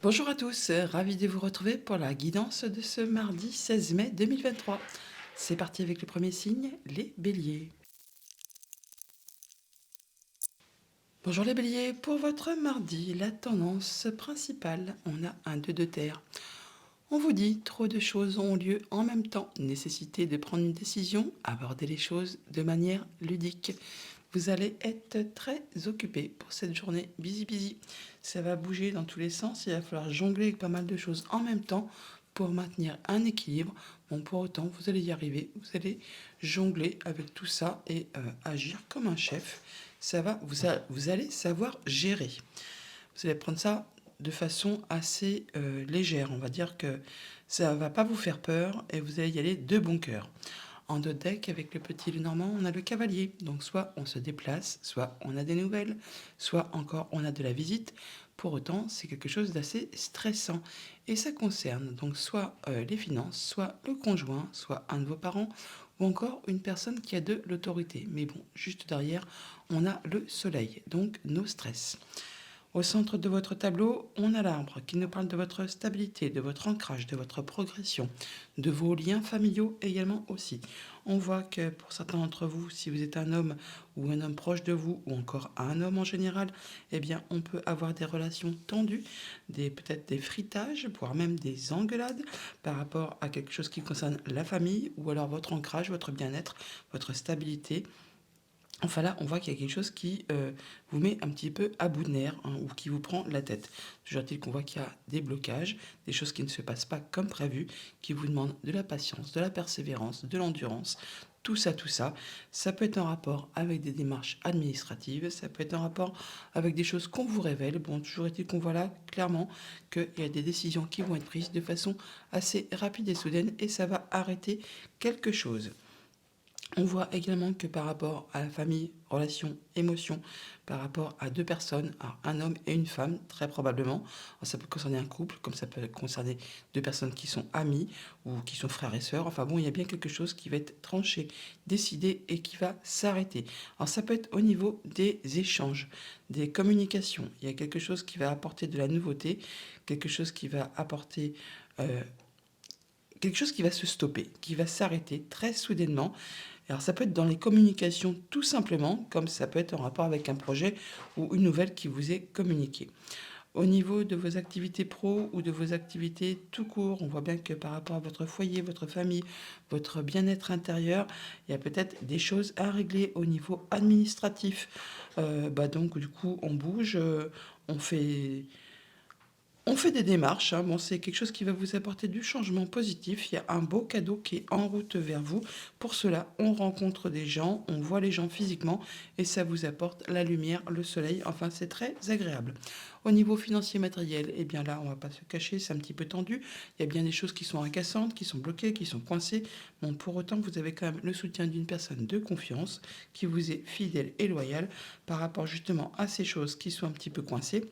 Bonjour à tous, ravi de vous retrouver pour la guidance de ce mardi 16 mai 2023. C'est parti avec le premier signe, les béliers. Bonjour les béliers, pour votre mardi, la tendance principale, on a un 2 de terre. On vous dit, trop de choses ont lieu en même temps, nécessité de prendre une décision, aborder les choses de manière ludique. Vous allez être très occupé pour cette journée busy busy. Ça va bouger dans tous les sens, il va falloir jongler avec pas mal de choses en même temps pour maintenir un équilibre. Bon, pour autant, vous allez y arriver, vous allez jongler avec tout ça et agir comme un chef. Vous allez savoir gérer. Vous allez prendre ça de façon assez légère. On va dire que ça ne va pas vous faire peur et vous allez y aller de bon cœur. En deux decks, avec le petit Lenormand, on a le cavalier. Donc soit on se déplace, soit on a des nouvelles, soit encore on a de la visite. Pour autant, c'est quelque chose d'assez stressant. Et ça concerne donc soit les finances, soit le conjoint, soit un de vos parents, ou encore une personne qui a de l'autorité. Mais bon, juste derrière, on a le soleil, donc nos stress. Au centre de votre tableau, on a l'arbre qui nous parle de votre stabilité, de votre ancrage, de votre progression, de vos liens familiaux également aussi. On voit que pour certains d'entre vous, si vous êtes un homme ou un homme proche de vous, ou encore un homme en général, eh bien on peut avoir des relations tendues, peut-être des fritages, voire même des engueulades par rapport à quelque chose qui concerne la famille, ou alors votre ancrage, votre bien-être, votre stabilité. Enfin là, on voit qu'il y a quelque chose qui vous met un petit peu à bout de nerfs, hein, ou qui vous prend la tête. Toujours est-il qu'on voit qu'il y a des blocages, des choses qui ne se passent pas comme prévu, qui vous demandent de la patience, de la persévérance, de l'endurance. Tout ça, ça peut être en rapport avec des démarches administratives, ça peut être en rapport avec des choses qu'on vous révèle. Bon, toujours est-il qu'on voit là clairement qu'il y a des décisions qui vont être prises de façon assez rapide et soudaine et ça va arrêter quelque chose. On voit également que par rapport à la famille, relations, émotions, par rapport à deux personnes, alors un homme et une femme, très probablement, alors ça peut concerner un couple, comme ça peut concerner deux personnes qui sont amies ou qui sont frères et sœurs. Enfin bon, il y a bien quelque chose qui va être tranché, décidé et qui va s'arrêter. Alors ça peut être au niveau des échanges, des communications. Il y a quelque chose qui va apporter de la nouveauté, quelque chose qui va apporter quelque chose qui va se stopper, qui va s'arrêter très soudainement. Alors ça peut être dans les communications tout simplement, comme ça peut être en rapport avec un projet ou une nouvelle qui vous est communiquée. Au niveau de vos activités pro ou de vos activités tout court, on voit bien que par rapport à votre foyer, votre famille, votre bien-être intérieur, il y a peut-être des choses à régler au niveau administratif. Donc du coup, on bouge, on fait on fait des démarches, hein. Bon, c'est quelque chose qui va vous apporter du changement positif. Il y a un beau cadeau qui est en route vers vous. Pour cela, on rencontre des gens, on voit les gens physiquement et ça vous apporte la lumière, le soleil. Enfin, c'est très agréable. Au niveau financier matériel, eh bien là, on va pas se cacher, c'est un petit peu tendu. Il y a bien des choses qui sont incassantes, qui sont bloquées, qui sont coincées. Bon, pour autant, vous avez quand même le soutien d'une personne de confiance qui vous est fidèle et loyale par rapport justement à ces choses qui sont un petit peu coincées,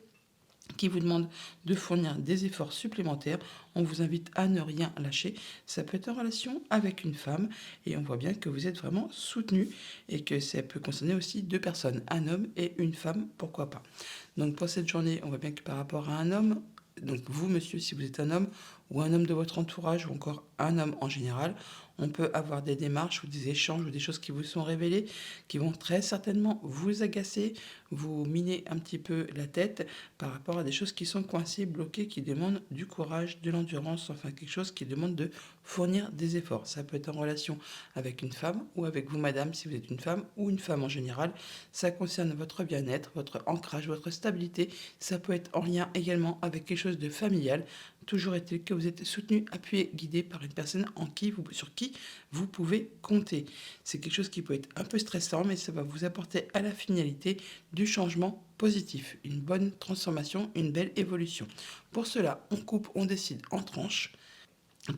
qui vous demande de fournir des efforts supplémentaires. On vous invite à ne rien lâcher. Ça peut être en relation avec une femme et on voit bien que vous êtes vraiment soutenu et que ça peut concerner aussi deux personnes, un homme et une femme, pourquoi pas. Donc pour cette journée, on voit bien que par rapport à un homme, donc vous monsieur si vous êtes un homme ou un homme de votre entourage ou encore un homme en général, on peut avoir des démarches ou des échanges ou des choses qui vous sont révélées qui vont très certainement vous agacer, vous miner un petit peu la tête par rapport à des choses qui sont coincées, bloquées, qui demandent du courage, de l'endurance, enfin quelque chose qui demande de fournir des efforts. Ça peut être en relation avec une femme ou avec vous madame si vous êtes une femme ou une femme en général. Ça concerne votre bien-être, votre ancrage, votre stabilité. Ça peut être en lien également avec quelque chose de familial. Toujours est-il que vous êtes soutenu, appuyé, guidé par une personne sur qui vous pouvez compter. C'est quelque chose qui peut être un peu stressant, mais ça va vous apporter à la finalité du changement positif, une bonne transformation, une belle évolution. Pour cela, on coupe, on décide en tranches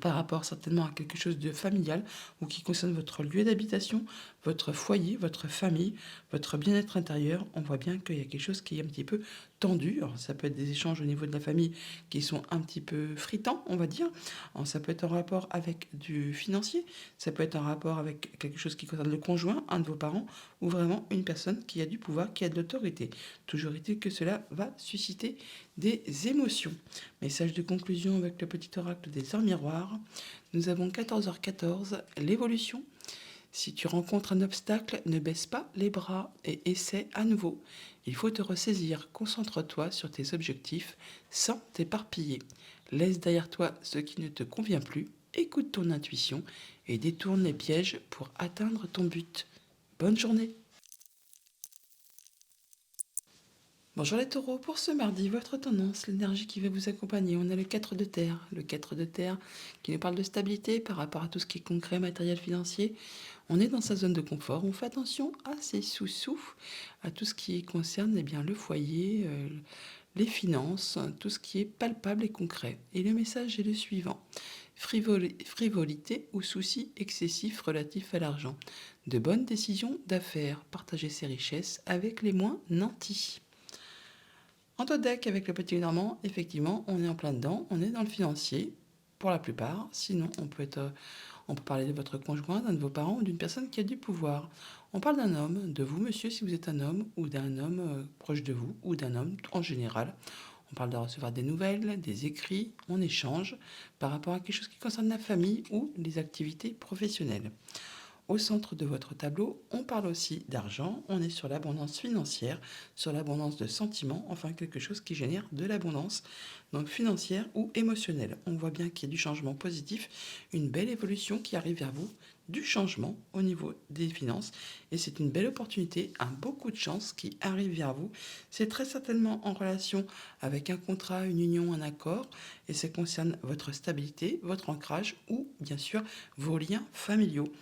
par rapport certainement à quelque chose de familial ou qui concerne votre lieu d'habitation, votre foyer, votre famille, votre bien-être intérieur. On voit bien qu'il y a quelque chose qui est un petit peu tendus. Alors, ça peut être des échanges au niveau de la famille qui sont un petit peu fritants, on va dire. Alors, ça peut être en rapport avec du financier, ça peut être en rapport avec quelque chose qui concerne le conjoint, un de vos parents, ou vraiment une personne qui a du pouvoir, qui a de l'autorité. Toujours est-il que cela va susciter des émotions. Message de conclusion avec le petit oracle des heures miroirs. Nous avons 14h14, l'évolution. Si tu rencontres un obstacle, ne baisse pas les bras et essaie à nouveau. Il faut te ressaisir, concentre-toi sur tes objectifs sans t'éparpiller. Laisse derrière toi ce qui ne te convient plus, écoute ton intuition et détourne les pièges pour atteindre ton but. Bonne journée. Bonjour les taureaux, pour ce mardi, votre tendance, l'énergie qui va vous accompagner, on a le 4 de terre. Le 4 de terre qui nous parle de stabilité par rapport à tout ce qui est concret, matériel, financier. On est dans sa zone de confort, on fait attention à ses sous-sous, à tout ce qui concerne bien, le foyer, les finances, tout ce qui est palpable et concret. Et le message est le suivant. Frivolité ou soucis excessifs relatifs à l'argent. De bonnes décisions d'affaires, partager ses richesses avec les moins nantis. En deck avec le petit normand, effectivement, on est en plein dedans, on est dans le financier, pour la plupart. Sinon, on peut parler de votre conjoint, d'un de vos parents ou d'une personne qui a du pouvoir. On parle d'un homme, de vous, monsieur, si vous êtes un homme, ou d'un homme proche de vous, ou d'un homme en général. On parle de recevoir des nouvelles, des écrits, on échange par rapport à quelque chose qui concerne la famille ou les activités professionnelles. Au centre de votre tableau, on parle aussi d'argent, on est sur l'abondance financière, sur l'abondance de sentiments, enfin quelque chose qui génère de l'abondance, donc financière ou émotionnelle. On voit bien qu'il y a du changement positif, une belle évolution qui arrive vers vous, du changement au niveau des finances, et c'est une belle opportunité, un beau coup de chance qui arrive vers vous. C'est très certainement en relation avec un contrat, une union, un accord, et ça concerne votre stabilité, votre ancrage ou bien sûr vos liens familiaux.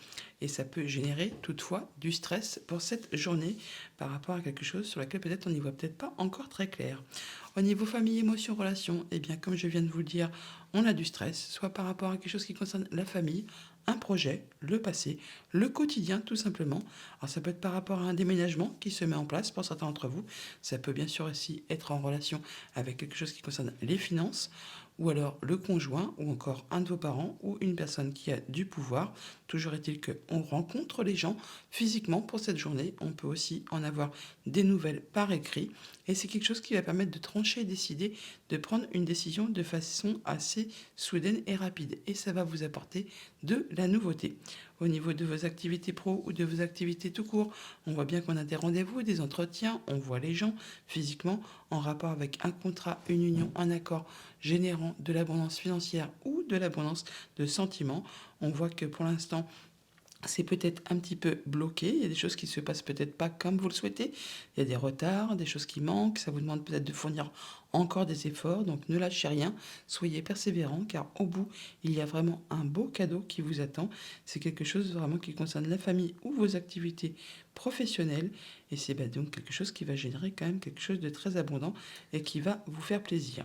Et ça peut générer toutefois du stress pour cette journée par rapport à quelque chose sur laquelle peut-être on n'y voit peut-être pas encore très clair. Au niveau famille, émotion, relation, eh bien comme je viens de vous le dire, on a du stress, soit par rapport à quelque chose qui concerne la famille, un projet, le passé, le quotidien tout simplement. Alors ça peut être par rapport à un déménagement qui se met en place pour certains d'entre vous. Ça peut bien sûr aussi être en relation avec quelque chose qui concerne les finances, ou alors le conjoint, ou encore un de vos parents, ou une personne qui a du pouvoir. Toujours est-il qu'on rencontre les gens physiquement pour cette journée. On peut aussi en avoir des nouvelles par écrit. Et c'est quelque chose qui va permettre de trancher et décider, de prendre une décision de façon assez soudaine et rapide. Et ça va vous apporter de la nouveauté. Au niveau de vos activités pro ou de vos activités tout court, on voit bien qu'on a des rendez-vous, des entretiens, on voit les gens physiquement en rapport avec un contrat, une union, un accord générant de l'abondance financière ou de l'abondance de sentiments. On voit que pour l'instant, c'est peut-être un petit peu bloqué, il y a des choses qui se passent peut-être pas comme vous le souhaitez, il y a des retards, des choses qui manquent, ça vous demande peut-être de fournir encore des efforts, donc ne lâchez rien, soyez persévérants car au bout, il y a vraiment un beau cadeau qui vous attend, c'est quelque chose vraiment qui concerne la famille ou vos activités professionnelles et c'est donc quelque chose qui va générer quand même quelque chose de très abondant et qui va vous faire plaisir.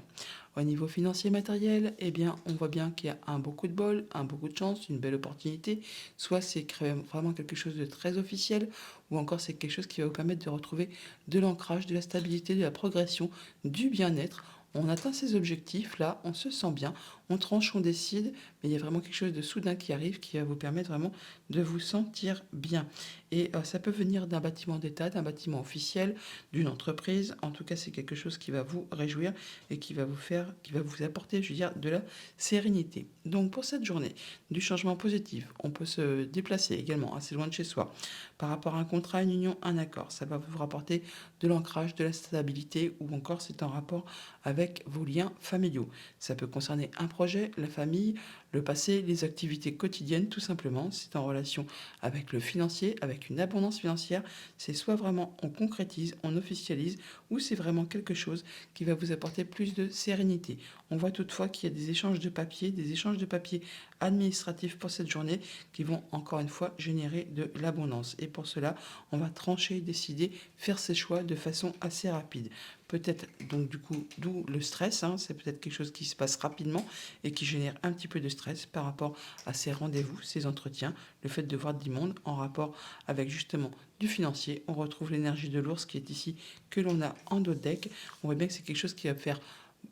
Au niveau financier matériel, eh bien, on voit bien qu'il y a un beau coup de bol, un beau coup de chance, une belle opportunité. Soit c'est vraiment quelque chose de très officiel, ou encore c'est quelque chose qui va vous permettre de retrouver de l'ancrage, de la stabilité, de la progression, du bien-être. On atteint ses objectifs, là, on se sent bien, on tranche, on décide, mais il y a vraiment quelque chose de soudain qui arrive qui va vous permettre vraiment de vous sentir bien. Et ça peut venir d'un bâtiment d'État, d'un bâtiment officiel, d'une entreprise. En tout cas, c'est quelque chose qui va vous réjouir et qui va vous apporter, je veux dire, de la sérénité. Donc pour cette journée, du changement positif, on peut se déplacer également assez loin de chez soi. Par rapport à un contrat, une union, un accord, ça va vous rapporter de l'ancrage, de la stabilité ou encore c'est en rapport avec vos liens familiaux. Ça peut concerner un projet, la famille, le passé, les activités quotidiennes, tout simplement. C'est en relation avec le financier, avec une abondance financière. C'est soit vraiment on concrétise, on officialise, ou c'est vraiment quelque chose qui va vous apporter plus de sérénité. On voit toutefois qu'il y a des échanges de papier administratifs pour cette journée qui vont encore une fois générer de l'abondance. Et pour cela, on va trancher, décider, faire ses choix de façon assez rapide. Peut-être donc du coup, d'où le stress, hein, c'est peut-être quelque chose qui se passe rapidement et qui génère un petit peu de stress stress par rapport à ces rendez-vous, ces entretiens, le fait de voir du monde en rapport avec justement du financier. On retrouve l'énergie de l'ours qui est ici, que l'on a en dos de deck. On voit bien que c'est quelque chose qui va faire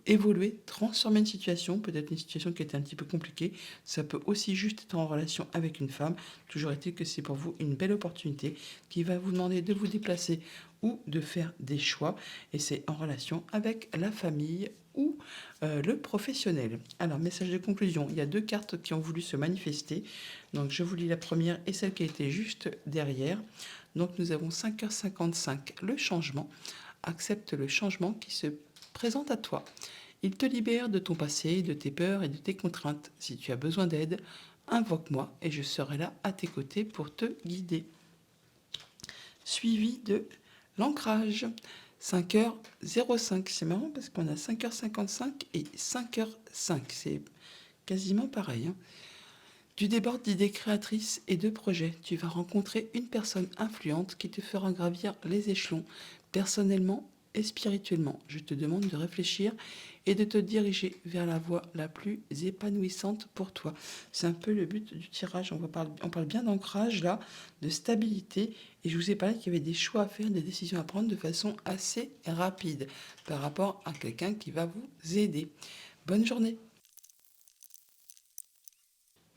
évoluer, transformer une situation, peut-être une situation qui était un petit peu compliquée. Ça peut aussi juste être en relation avec une femme. Toujours est-il que c'est pour vous une belle opportunité qui va vous demander de vous déplacer ou de faire des choix. Et c'est en relation avec la famille ou le professionnel. Alors, message de conclusion. Il y a deux cartes qui ont voulu se manifester. Donc, je vous lis la première et celle qui était juste derrière. Donc, nous avons 5h55, le changement. Accepte le changement qui se présente à toi. Il te libère de ton passé, de tes peurs et de tes contraintes. Si tu as besoin d'aide, invoque-moi et je serai là à tes côtés pour te guider. Suivi de l'ancrage. 5h05. C'est marrant parce qu'on a 5h55 et 5h05. C'est quasiment pareil. Tu débordes d'idées créatrices et de projets. Tu vas rencontrer une personne influente qui te fera gravir les échelons personnellement et spirituellement. Je te demande de réfléchir et de te diriger vers la voie la plus épanouissante pour toi. C'est un peu le but du tirage. On parle bien d'ancrage là, de stabilité. Et je vous ai parlé qu'il y avait des choix à faire, des décisions à prendre de façon assez rapide par rapport à quelqu'un qui va vous aider. Bonne journée.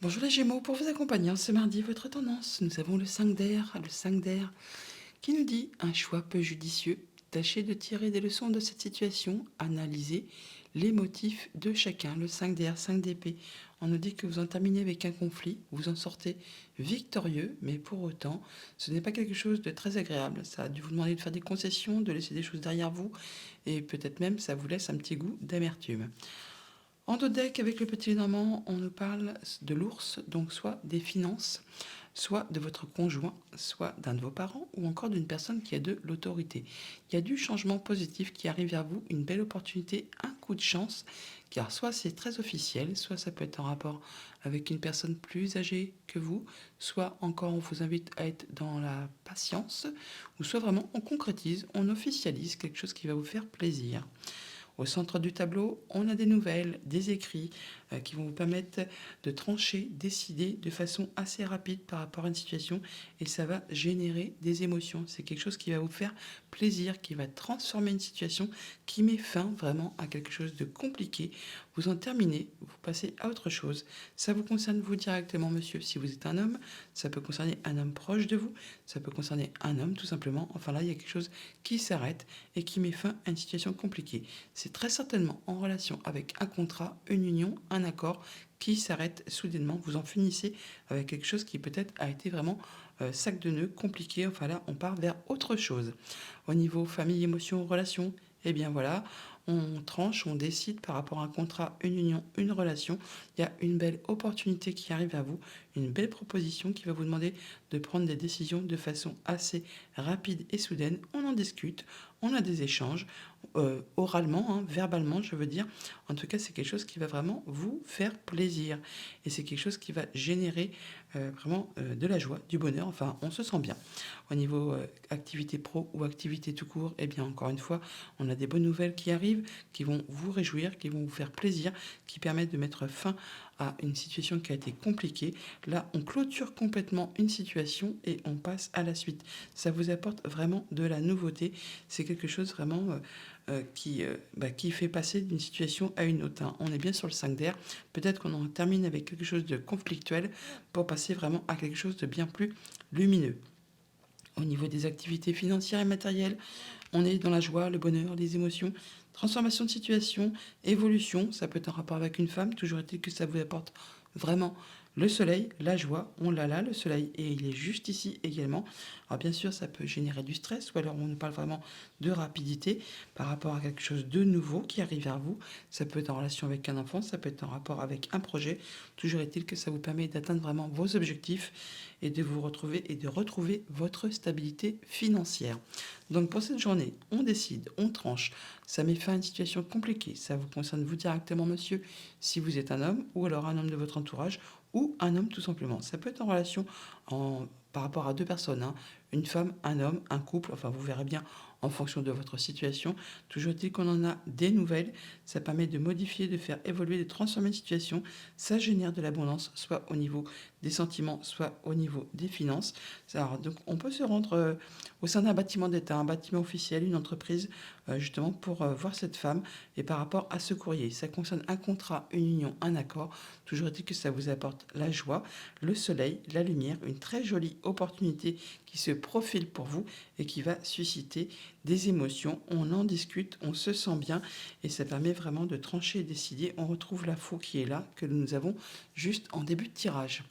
Bonjour les Gémeaux, pour vous accompagner ce mardi, votre tendance, nous avons le 5 d'air, qui nous dit un choix peu judicieux. Tâchez de tirer des leçons de cette situation, analysez les motifs de chacun. Le 5 d'air, 5 d'épée, on nous dit que vous en terminez avec un conflit, vous en sortez victorieux, mais pour autant, ce n'est pas quelque chose de très agréable. Ça a dû vous demander de faire des concessions, de laisser des choses derrière vous, et peut-être même ça vous laisse un petit goût d'amertume. En dos de deck, avec le petit Normand, on nous parle de l'ours, donc soit des finances, soit de votre conjoint, soit d'un de vos parents, ou encore d'une personne qui a de l'autorité. Il y a du changement positif qui arrive vers vous, une belle opportunité, un coup de chance, car soit c'est très officiel, soit ça peut être en rapport avec une personne plus âgée que vous, soit encore on vous invite à être dans la patience, ou soit vraiment on concrétise, on officialise quelque chose qui va vous faire plaisir. Au centre du tableau, on a des nouvelles, des écrits qui vont vous permettre de trancher, décider de façon assez rapide par rapport à une situation et ça va générer des émotions. C'est quelque chose qui va vous faire plaisir, qui va transformer une situation, qui met fin vraiment à quelque chose de compliqué. Vous en terminez, vous passez à autre chose. Ça vous concerne vous directement, monsieur, si vous êtes un homme. Ça peut concerner un homme proche de vous. Ça peut concerner un homme, tout simplement. Enfin là, il y a quelque chose qui s'arrête et qui met fin à une situation compliquée. C'est très certainement en relation avec un contrat, une union, un accord qui s'arrête soudainement. Vous en finissez avec quelque chose qui peut-être a été vraiment sac de nœuds, compliqué. Enfin là, on part vers autre chose. Au niveau famille, émotion, relation, eh bien voilà, on tranche, on décide par rapport à un contrat, une union, une relation. Il y a une belle opportunité qui arrive à vous, une belle proposition qui va vous demander de prendre des décisions de façon assez rapide et soudaine. On en discute, on a des échanges, oralement, hein, verbalement, je veux dire. En tout cas, c'est quelque chose qui va vraiment vous faire plaisir. Et c'est quelque chose qui va générer vraiment de la joie, du bonheur. Enfin, on se sent bien. Au niveau activité pro ou activité tout court, eh bien, encore une fois, on a des bonnes nouvelles qui arrivent, qui vont vous réjouir, qui vont vous faire plaisir, qui permettent de mettre fin à une situation qui a été compliquée. Là, on clôture complètement une situation et on passe à la suite. Ça vous apporte vraiment de la nouveauté. C'est quelque chose vraiment qui fait passer d'une situation à une autre, hein. On est bien sur le 5 d'air. Peut-être qu'on en termine avec quelque chose de conflictuel pour passer vraiment à quelque chose de bien plus lumineux. Au niveau des activités financières et matérielles, on est dans la joie, le bonheur, les émotions, transformation de situation, évolution. Ça peut être en rapport avec une femme. Toujours est-il que ça vous apporte vraiment le soleil, la joie. On l'a là, le soleil, et il est juste ici également. Alors bien sûr, ça peut générer du stress, ou alors on nous parle vraiment de rapidité par rapport à quelque chose de nouveau qui arrive vers vous. Ça peut être en relation avec un enfant, ça peut être en rapport avec un projet. Toujours est-il que ça vous permet d'atteindre vraiment vos objectifs et de vous retrouver et de retrouver votre stabilité financière. Donc pour cette journée, on décide, on tranche. Ça met fin à une situation compliquée. Ça vous concerne vous directement, monsieur, si vous êtes un homme, ou alors un homme de votre entourage, ou un homme tout simplement. Ça peut être en relation par rapport à deux personnes, hein. Une femme, un homme, un couple, enfin vous verrez bien en fonction de votre situation. Toujours dit qu'on en a des nouvelles. Ça permet de modifier, de faire évoluer, de transformer une situation. Ça génère de l'abondance, soit au niveau des sentiments, soit au niveau des finances. Alors, donc, on peut se rendre au sein d'un bâtiment d'État, un bâtiment officiel, une entreprise, justement pour voir cette femme. Et par rapport à ce courrier, ça concerne un contrat, une union, un accord. Toujours est-il que ça vous apporte la joie, le soleil, la lumière, une très jolie opportunité qui se profile pour vous et qui va susciter des émotions. On en discute, on se sent bien et ça permet vraiment de trancher et décider. On retrouve la fou qui est là, que nous avons juste en début de tirage.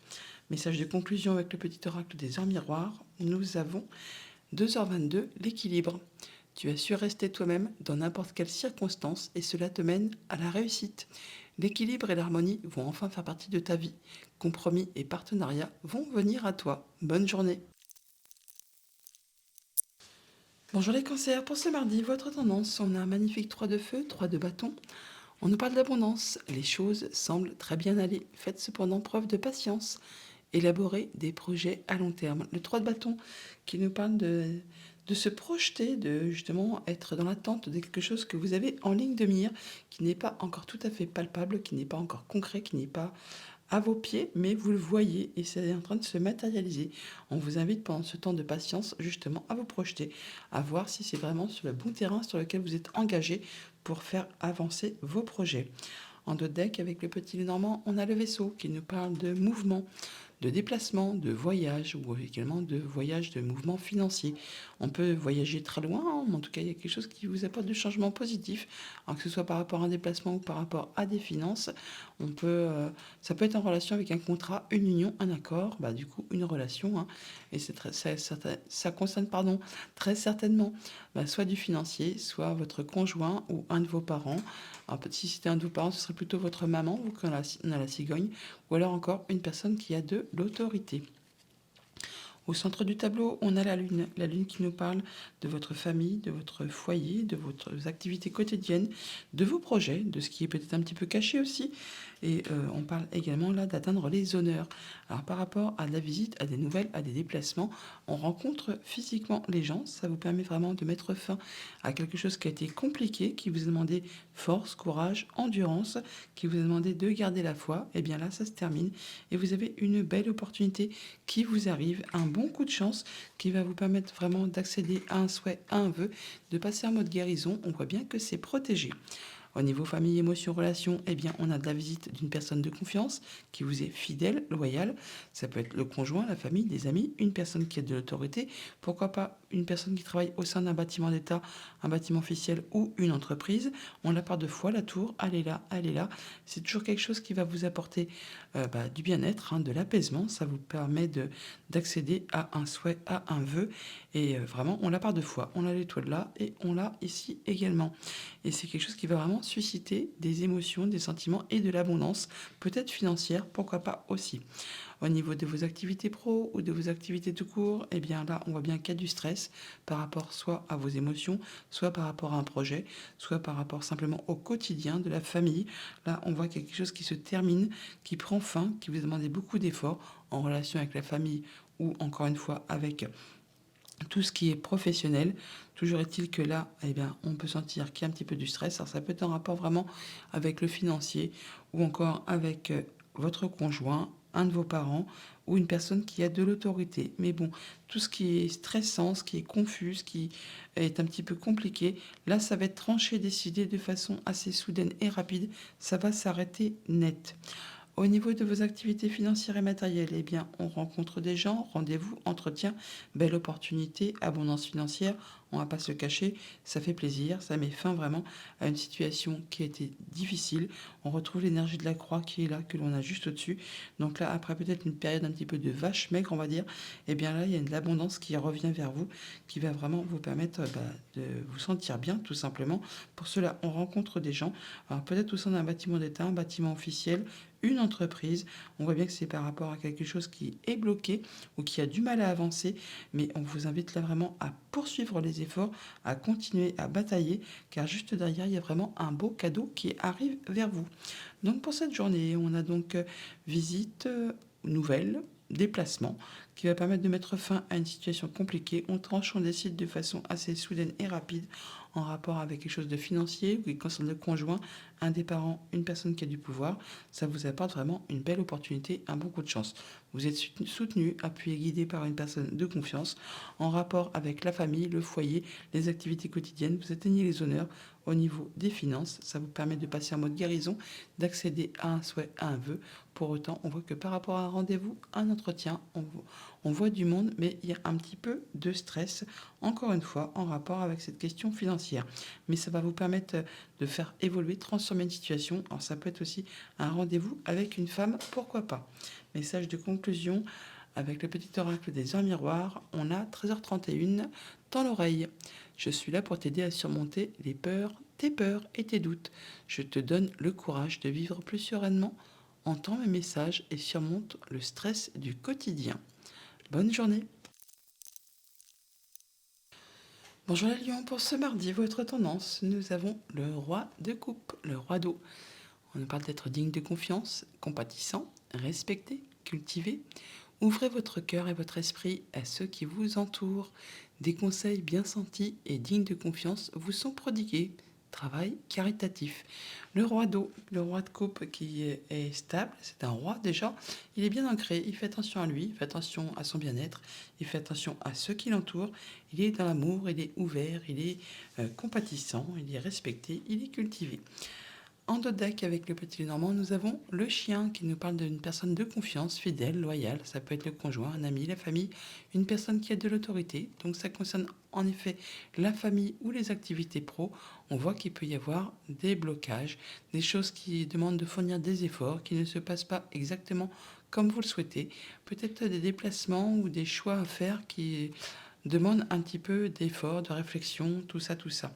Message de conclusion avec le petit oracle des heures miroirs. Nous avons 2h22, l'équilibre. Tu as su rester toi-même dans n'importe quelle circonstance et cela te mène à la réussite. L'équilibre et l'harmonie vont enfin faire partie de ta vie. Compromis et partenariats vont venir à toi. Bonne journée. Bonjour les cancers, pour ce mardi, votre tendance, on a un magnifique 3 de feu, 3 de bâton. On nous parle d'abondance, les choses semblent très bien aller. Faites cependant preuve de patience. Élaborez des projets à long terme. Le 3 de bâton qui nous parle de se projeter, de justement être dans l'attente de quelque chose que vous avez en ligne de mire, qui n'est pas encore tout à fait palpable, qui n'est pas encore concret, qui n'est pas à vos pieds, mais vous le voyez et c'est en train de se matérialiser. On vous invite pendant ce temps de patience justement à vous projeter, à voir si c'est vraiment sur le bon terrain sur lequel vous êtes engagé pour faire avancer vos projets. En dos de deck, avec le petit Lenormand, on a le vaisseau qui nous parle de mouvement, de déplacement, de voyage ou également de voyage, de mouvement financier. On peut voyager très loin, mais en tout cas, il y a quelque chose qui vous apporte du changement positif, alors que ce soit par rapport à un déplacement ou par rapport à des finances. Ça peut être en relation avec un contrat, une union, un accord, du coup, une relation. Hein, et ça concerne très certainement soit du financier, soit votre conjoint ou un de vos parents. Alors, si c'était un de vos parents, ce serait plutôt votre maman, vous, quand on a la cigogne, ou alors encore une personne qui a de l'autorité. Au centre du tableau, on a la lune qui nous parle de votre famille, de votre foyer, de vos activités quotidiennes, de vos projets, de ce qui est peut-être un petit peu caché aussi. Et on parle également là d'atteindre les honneurs. Alors par rapport à la visite, à des nouvelles, à des déplacements, on rencontre physiquement les gens. Ça vous permet vraiment de mettre fin à quelque chose qui a été compliqué, qui vous a demandé force, courage, endurance, qui vous a demandé de garder la foi. Et bien là, ça se termine et vous avez une belle opportunité qui vous arrive, un bon coup de chance qui va vous permettre vraiment d'accéder à un souhait, à un vœu, de passer en mode guérison. On voit bien que c'est protégé. Au niveau famille, émotions, relations, eh bien, on a de la visite d'une personne de confiance qui vous est fidèle, loyale. Ça peut être le conjoint, la famille, des amis, une personne qui a de l'autorité. Pourquoi pas une personne qui travaille au sein d'un bâtiment d'État, un bâtiment officiel ou une entreprise. On la part de foi, la tour, elle est là, elle est là. C'est toujours quelque chose qui va vous apporter du bien-être, hein, de l'apaisement. Ça vous permet d'accéder à un souhait, à un vœu. Et vraiment, on la part de foi. On a l'étoile là et on l'a ici également. Et c'est quelque chose qui va vraiment susciter des émotions, des sentiments et de l'abondance, peut-être financière, pourquoi pas aussi. Au niveau de vos activités pro ou de vos activités tout court, eh bien là, on voit bien qu'il y a du stress par rapport soit à vos émotions, soit par rapport à un projet, soit par rapport simplement au quotidien de la famille. Là, on voit quelque chose qui se termine, qui prend fin, qui vous demande beaucoup d'efforts en relation avec la famille ou encore une fois avec tout ce qui est professionnel. Toujours est-il que là, eh bien, on peut sentir qu'il y a un petit peu du stress. Alors ça peut être en rapport vraiment avec le financier ou encore avec votre conjoint, un de vos parents ou une personne qui a de l'autorité. Mais bon, tout ce qui est stressant, ce qui est confus, ce qui est un petit peu compliqué, là, ça va être tranché, décidé de façon assez soudaine et rapide. Ça va s'arrêter net. Au niveau de vos activités financières et matérielles, eh bien, on rencontre des gens, rendez-vous, entretien, belle opportunité, abondance financière. On ne va pas se le cacher, ça fait plaisir, ça met fin vraiment à une situation qui a été difficile. On retrouve l'énergie de la croix qui est là, que l'on a juste au-dessus. Donc là, après peut-être une période un petit peu de vache maigre, on va dire, eh bien là, il y a de l'abondance qui revient vers vous, qui va vraiment vous permettre de vous sentir bien, tout simplement. Pour cela, on rencontre des gens, alors peut-être au sein d'un bâtiment d'État, un bâtiment officiel, une entreprise. On voit bien que c'est par rapport à quelque chose qui est bloqué ou qui a du mal à avancer, mais on vous invite là vraiment à poursuivre les efforts, à continuer à batailler, car juste derrière, il y a vraiment un beau cadeau qui arrive vers vous. Donc pour cette journée, on a donc visite, nouvelle, déplacement qui va permettre de mettre fin à une situation compliquée. On décide de façon assez soudaine et rapide en rapport avec quelque chose de financier ou qui concerne le conjoint, un des parents, une personne qui a du pouvoir. Ça vous apporte vraiment une belle opportunité, un bon coup de chance. Vous êtes soutenu, appuyé, guidé par une personne de confiance en rapport avec la famille, le foyer, les activités quotidiennes. Vous atteignez les honneurs au niveau des finances. Ça vous permet de passer en mode guérison, d'accéder à un souhait, à un vœu. Pour autant, on voit que par rapport à un rendez-vous, un entretien, on voit du monde, mais il y a un petit peu de stress, encore une fois, en rapport avec cette question financière. Mais ça va vous permettre de faire évoluer, transformer une situation. Alors ça peut être aussi un rendez-vous avec une femme, pourquoi pas. Message de conclusion, avec le petit oracle des heures miroirs, on a 13h31 dans l'oreille. Je suis là pour t'aider à surmonter les peurs, tes peurs et tes doutes. Je te donne le courage de vivre plus sereinement. Entends mes messages et surmonte le stress du quotidien. Bonne journée. Bonjour les lions, pour ce mardi, votre tendance, nous avons le roi de coupe, le roi d'eau. On nous parle d'être digne de confiance, compatissant, respecté, cultivé. Ouvrez votre cœur et votre esprit à ceux qui vous entourent. Des conseils bien sentis et dignes de confiance vous sont prodigués. Travail caritatif. Le roi d'eau, le roi de coupe qui est stable, c'est un roi déjà. Il est bien ancré, il fait attention à lui, il fait attention à son bien-être, il fait attention à ceux qui l'entourent. Il est dans l'amour, il est ouvert, il est compatissant, il est respecté, il est cultivé. En dodac avec le petit Normand, nous avons le chien qui nous parle d'une personne de confiance, fidèle, loyale. Ça peut être le conjoint, un ami, la famille, une personne qui a de l'autorité. Donc ça concerne en effet la famille ou les activités pro. On voit qu'il peut y avoir des blocages, des choses qui demandent de fournir des efforts, qui ne se passent pas exactement comme vous le souhaitez. Peut-être des déplacements ou des choix à faire qui demandent un petit peu d'effort, de réflexion, tout ça, tout ça.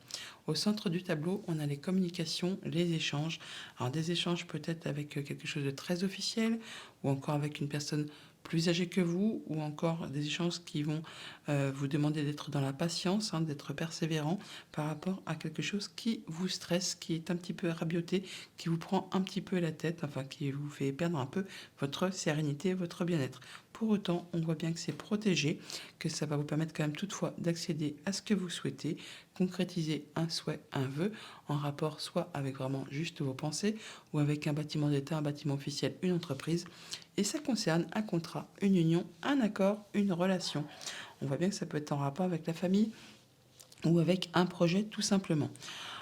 Au centre du tableau, on a les communications, les échanges. Alors des échanges peut-être avec quelque chose de très officiel ou encore avec une personne plus âgée que vous ou encore des échanges qui vont vous demander d'être dans la patience, d'être persévérant par rapport à quelque chose qui vous stresse, qui est un petit peu rabioté, qui vous prend un petit peu la tête, enfin qui vous fait perdre un peu votre sérénité, votre bien-être. Pour autant, on voit bien que c'est protégé, que ça va vous permettre quand même toutefois d'accéder à ce que vous souhaitez, concrétiser un souhait, un vœu, en rapport soit avec vraiment juste vos pensées, ou avec un bâtiment d'État, un bâtiment officiel, une entreprise. Et ça concerne un contrat, une union, un accord, une relation. On voit bien que ça peut être en rapport avec la famille ou avec un projet tout simplement.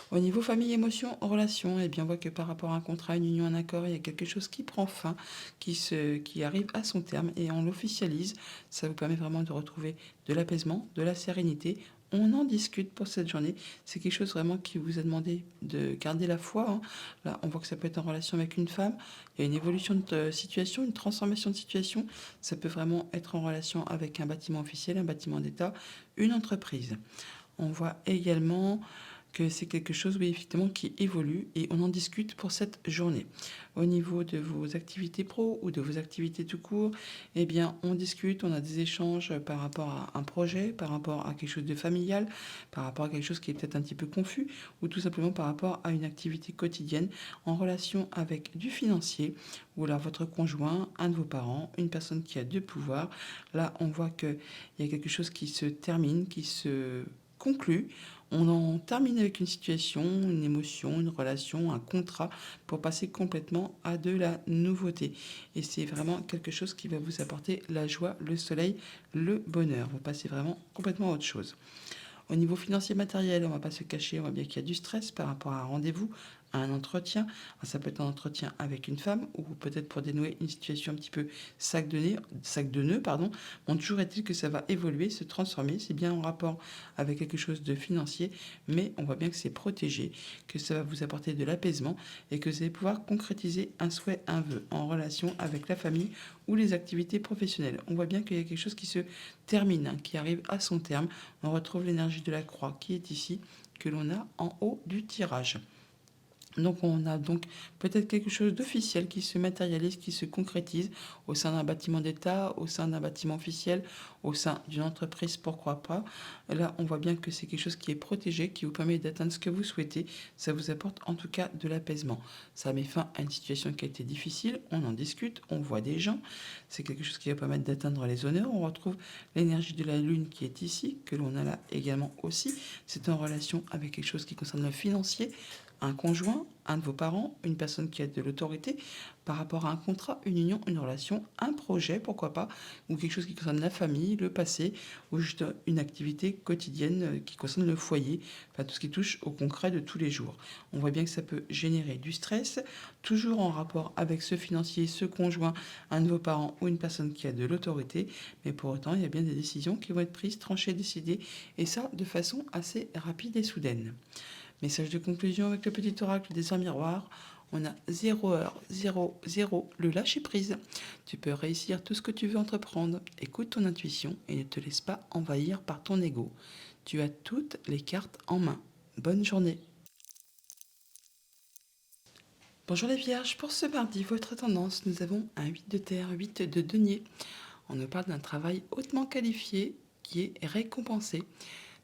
Au niveau famille, émotion, relation, eh bien, on voit que par rapport à un contrat, une union, un accord, il y a quelque chose qui prend fin, qui arrive à son terme et on l'officialise. Ça vous permet vraiment de retrouver de l'apaisement, de la sérénité. On en discute pour cette journée. C'est quelque chose vraiment qui vous a demandé de garder la foi. Là, on voit que ça peut être en relation avec une femme. Il y a une évolution de situation, une transformation de situation. Ça peut vraiment être en relation avec un bâtiment officiel, un bâtiment d'État, une entreprise. On voit également que c'est quelque chose, oui, effectivement, qui évolue et on en discute pour cette journée. Au niveau de vos activités pro ou de vos activités tout court, eh bien, on discute, on a des échanges par rapport à un projet, par rapport à quelque chose de familial, par rapport à quelque chose qui est peut-être un petit peu confus ou tout simplement par rapport à une activité quotidienne en relation avec du financier ou alors votre conjoint, un de vos parents, une personne qui a de pouvoir. Là, on voit qu'il y a quelque chose qui se termine, qui se conclut. On en termine avec une situation, une émotion, une relation, un contrat pour passer complètement à de la nouveauté. Et c'est vraiment quelque chose qui va vous apporter la joie, le soleil, le bonheur. Vous passez vraiment complètement à autre chose. Au niveau financier matériel, on ne va pas se cacher, on voit bien qu'il y a du stress par rapport à un rendez-vous, à un entretien. Alors, ça peut être un entretien avec une femme ou peut-être pour dénouer une situation un petit peu sac de nœud, pardon. Bon, toujours est-il que ça va évoluer, se transformer. C'est bien en rapport avec quelque chose de financier, mais on voit bien que c'est protégé, que ça va vous apporter de l'apaisement et que vous allez pouvoir concrétiser un souhait, un vœu en relation avec la famille ou les activités professionnelles. On voit bien qu'il y a quelque chose qui se termine, qui arrive à son terme. On retrouve l'énergie de la croix qui est ici, que l'on a en haut du tirage. Donc on a donc peut-être quelque chose d'officiel qui se matérialise, qui se concrétise au sein d'un bâtiment d'État, au sein d'un bâtiment officiel, au sein d'une entreprise, pourquoi pas. Là, on voit bien que c'est quelque chose qui est protégé, qui vous permet d'atteindre ce que vous souhaitez. Ça vous apporte en tout cas de l'apaisement. Ça met fin à une situation qui a été difficile, on en discute, on voit des gens. C'est quelque chose qui va permettre d'atteindre les honneurs. On retrouve l'énergie de la Lune qui est ici, que l'on a là également aussi. C'est en relation avec quelque chose qui concerne le financier, un conjoint, un de vos parents, une personne qui a de l'autorité par rapport à un contrat, une union, une relation, un projet, pourquoi pas, ou quelque chose qui concerne la famille, le passé, ou juste une activité quotidienne qui concerne le foyer, enfin tout ce qui touche au concret de tous les jours. On voit bien que ça peut générer du stress, toujours en rapport avec ce financier, ce conjoint, un de vos parents ou une personne qui a de l'autorité, mais pour autant, il y a bien des décisions qui vont être prises, tranchées, décidées, et ça de façon assez rapide et soudaine. Message de conclusion avec le petit oracle des heures miroirs. On a 0 heure 0 0, le lâcher prise. Tu peux réussir tout ce que tu veux entreprendre. Écoute ton intuition et ne te laisse pas envahir par ton ego. Tu as toutes les cartes en main. Bonne journée. Bonjour les vierges, pour ce mardi, votre tendance, nous avons un 8 de terre, 8 de denier. On nous parle d'un travail hautement qualifié qui est récompensé.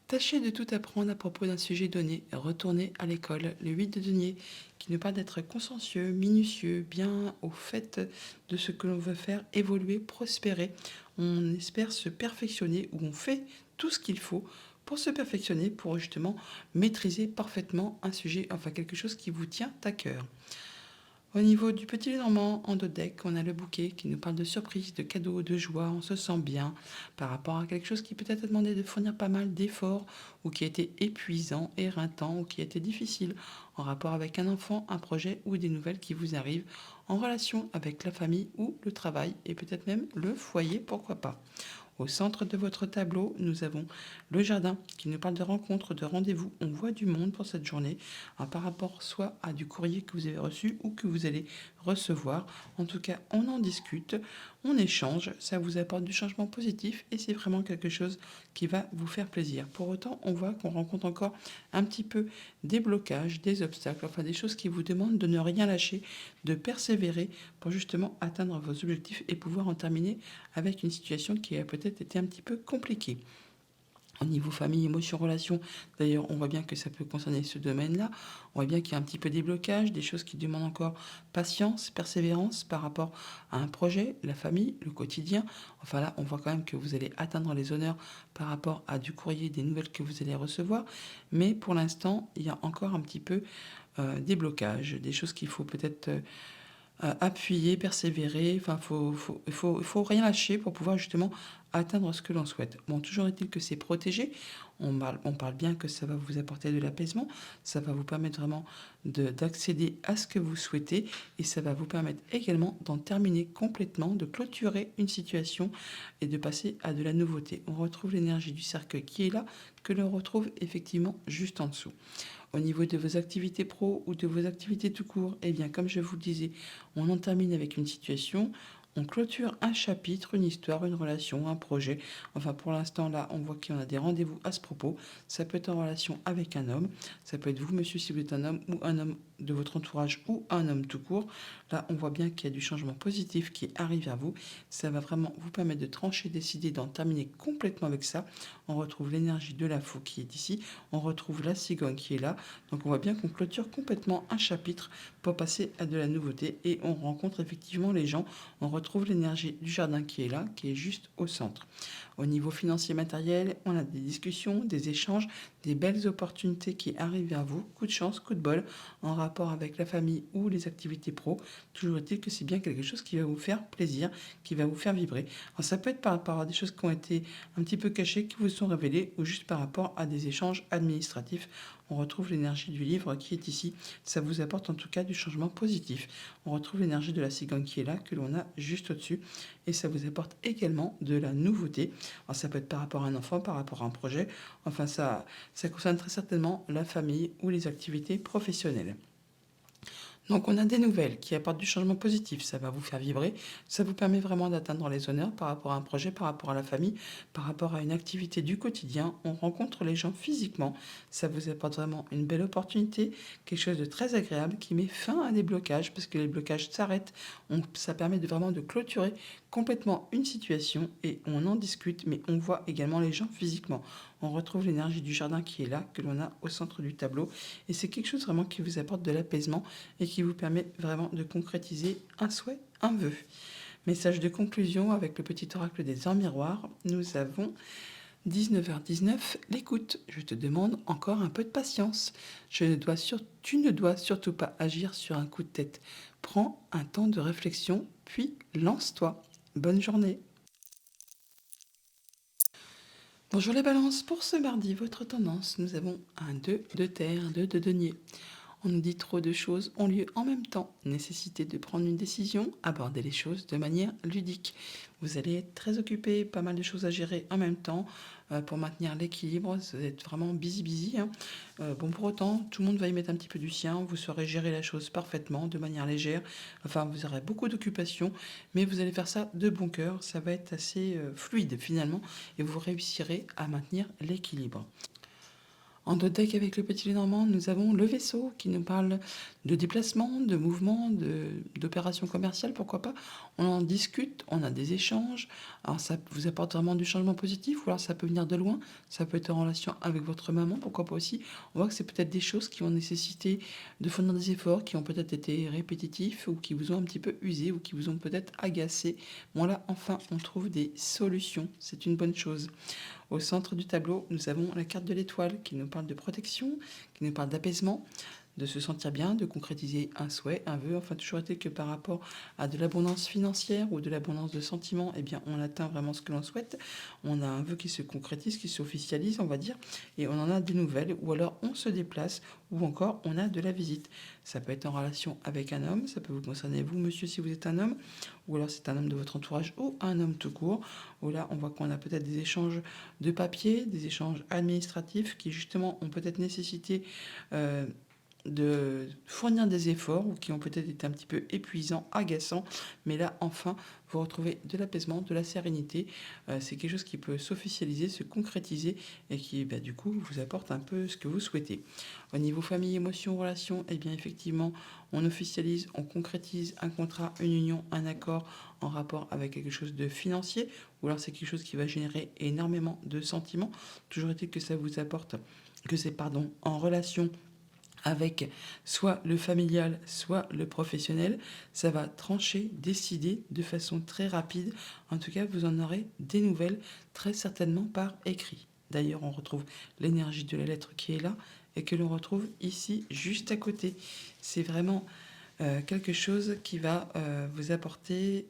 Tâchez de tout apprendre à propos d'un sujet donné. Retournez à l'école. Le 8 de denier qui nous parle d'être consciencieux, minutieux, bien au fait de ce que l'on veut faire évoluer, prospérer. On espère se perfectionner ou on fait tout ce qu'il faut pour se perfectionner, pour justement maîtriser parfaitement un sujet, enfin quelque chose qui vous tient à cœur. Au niveau du petit Normand, en dos deck, on a le bouquet qui nous parle de surprise, de cadeaux, de joie. On se sent bien par rapport à quelque chose qui peut-être a demandé de fournir pas mal d'efforts ou qui a été épuisant, éreintant ou qui a été difficile en rapport avec un enfant, un projet ou des nouvelles qui vous arrivent en relation avec la famille ou le travail et peut-être même le foyer, pourquoi pas. Au centre de votre tableau, nous avons le jardin qui nous parle de rencontres, de rendez-vous. On voit du monde pour cette journée par rapport soit à du courrier que vous avez reçu ou que vous allez recevoir. En tout cas, on en discute, on échange, ça vous apporte du changement positif et c'est vraiment quelque chose qui va vous faire plaisir. Pour autant, on voit qu'on rencontre encore un petit peu des blocages, des obstacles, enfin des choses qui vous demandent de ne rien lâcher, de persévérer pour justement atteindre vos objectifs et pouvoir en terminer avec une situation qui a peut-être été un petit peu compliquée. Au niveau famille, émotion, relation, d'ailleurs, on voit bien que ça peut concerner ce domaine-là. On voit bien qu'il y a un petit peu des blocages, des choses qui demandent encore patience, persévérance par rapport à un projet, la famille, le quotidien. Enfin là, on voit quand même que vous allez atteindre les honneurs par rapport à du courrier, des nouvelles que vous allez recevoir. Mais pour l'instant, il y a encore un petit peu des blocages, des choses qu'il faut peut-être appuyer, persévérer. Enfin, faut rien lâcher pour pouvoir justement atteindre ce que l'on souhaite. Bon, toujours est-il que c'est protégé. On parle bien que ça va vous apporter de l'apaisement. Ça va vous permettre vraiment d'accéder à ce que vous souhaitez. Et ça va vous permettre également d'en terminer complètement, de clôturer une situation et de passer à de la nouveauté. On retrouve l'énergie du cercle qui est là, que l'on retrouve effectivement juste en dessous. Au niveau de vos activités pro ou de vos activités tout court, eh bien, comme je vous le disais, on en termine avec une situation, on clôture un chapitre, une histoire, une relation, un projet. Enfin, pour l'instant, là, on voit qu'il y en a des rendez-vous à ce propos. Ça peut être en relation avec un homme, ça peut être vous, monsieur, si vous êtes un homme, ou un homme de votre entourage, ou un homme tout court. Là, on voit bien qu'il y a du changement positif qui arrive à vous. Ça va vraiment vous permettre de trancher, décider d'en terminer complètement avec ça. On retrouve l'énergie de la fou qui est ici. On retrouve la cigogne qui est là. Donc on voit bien qu'on clôture complètement un chapitre pour passer à de la nouveauté et on rencontre effectivement les gens. On retrouve l'énergie du jardin qui est là, qui est juste au centre. Au niveau financier matériel, on a des discussions, des échanges, des belles opportunités qui arrivent vers vous. Coup de chance, coup de bol, en rapport avec la famille ou les activités pro. Toujours est-il que c'est bien quelque chose qui va vous faire plaisir, qui va vous faire vibrer. Alors ça peut être par rapport à des choses qui ont été un petit peu cachées, qui vous sont révélées, ou juste par rapport à des échanges administratifs. On retrouve l'énergie du livre qui est ici. Ça vous apporte en tout cas du changement positif. On retrouve l'énergie de la cigogne qui est là, que l'on a juste au-dessus. Et ça vous apporte également de la nouveauté. Alors ça peut être par rapport à un enfant, par rapport à un projet. Enfin, ça concerne très certainement la famille ou les activités professionnelles. Donc on a des nouvelles qui apportent du changement positif, ça va vous faire vibrer, ça vous permet vraiment d'atteindre les honneurs par rapport à un projet, par rapport à la famille, par rapport à une activité du quotidien. On rencontre les gens physiquement, ça vous apporte vraiment une belle opportunité, quelque chose de très agréable qui met fin à des blocages parce que les blocages s'arrêtent. Ça permet vraiment de clôturer complètement une situation et on en discute, mais on voit également les gens physiquement. On retrouve l'énergie du jardin qui est là, que l'on a au centre du tableau, et c'est quelque chose vraiment qui vous apporte de l'apaisement et qui vous permet vraiment de concrétiser un souhait, un vœu. Message de conclusion avec le petit oracle des heures miroirs. Nous avons 19h19, l'écoute. Je te demande encore un peu de patience. Tu ne dois surtout pas agir sur un coup de tête. Prends un temps de réflexion, puis lance-toi. Bonne journée. Bonjour les balances, pour ce mardi, votre tendance, nous avons un 2 de terre, un 2 de denier. On nous dit trop de choses ont lieu en même temps. Nécessité de prendre une décision, aborder les choses de manière ludique. Vous allez être très occupé, pas mal de choses à gérer en même temps pour maintenir l'équilibre. Vous êtes vraiment busy, hein. Bon, pour autant, tout le monde va y mettre un petit peu du sien. Vous saurez gérer la chose parfaitement, de manière légère. Enfin, vous aurez beaucoup d'occupations, mais vous allez faire ça de bon cœur. Ça va être assez fluide finalement et vous réussirez à maintenir l'équilibre. En deux decks avec le petit Lenormand, nous avons le vaisseau qui nous parle de déplacement, de mouvement, d'opérations commerciales, pourquoi pas. On en discute, on a des échanges. Alors ça vous apporte vraiment du changement positif ou alors ça peut venir de loin. Ça peut être en relation avec votre maman, pourquoi pas aussi. On voit que c'est peut-être des choses qui ont nécessité de fournir des efforts, qui ont peut-être été répétitifs ou qui vous ont un petit peu usé ou qui vous ont peut-être agacé. Bon là, enfin, on trouve des solutions. C'est une bonne chose. Au centre du tableau, nous avons la carte de l'étoile qui nous parle de protection, qui nous parle d'apaisement, de se sentir bien, de concrétiser un souhait, un vœu. Enfin, toujours été que par rapport à de l'abondance financière ou de l'abondance de sentiments, eh bien, on atteint vraiment ce que l'on souhaite. On a un vœu qui se concrétise, qui s'officialise, on va dire, et on en a des nouvelles, ou alors on se déplace, ou encore on a de la visite. Ça peut être en relation avec un homme, ça peut vous concerner vous, monsieur, si vous êtes un homme, ou alors c'est un homme de votre entourage ou un homme tout court, où là, on voit qu'on a peut-être des échanges de papier, des échanges administratifs qui justement ont peut-être nécessité de fournir des efforts ou qui ont peut-être été un petit peu épuisants, agaçants, mais là enfin vous retrouvez de l'apaisement, de la sérénité. C'est quelque chose qui peut s'officialiser, se concrétiser et qui du coup vous apporte un peu ce que vous souhaitez. Au niveau famille, émotions, relations, eh bien effectivement on officialise, on concrétise un contrat, une union, un accord en rapport avec quelque chose de financier ou alors c'est quelque chose qui va générer énormément de sentiments. Toujours est-il que ça vous apporte, que c'est en relation avec soit le familial, soit le professionnel, ça va trancher, décider de façon très rapide. En tout cas, vous en aurez des nouvelles très certainement par écrit. D'ailleurs, on retrouve l'énergie de la lettre qui est là et que l'on retrouve ici juste à côté. C'est vraiment quelque chose qui va vous apporter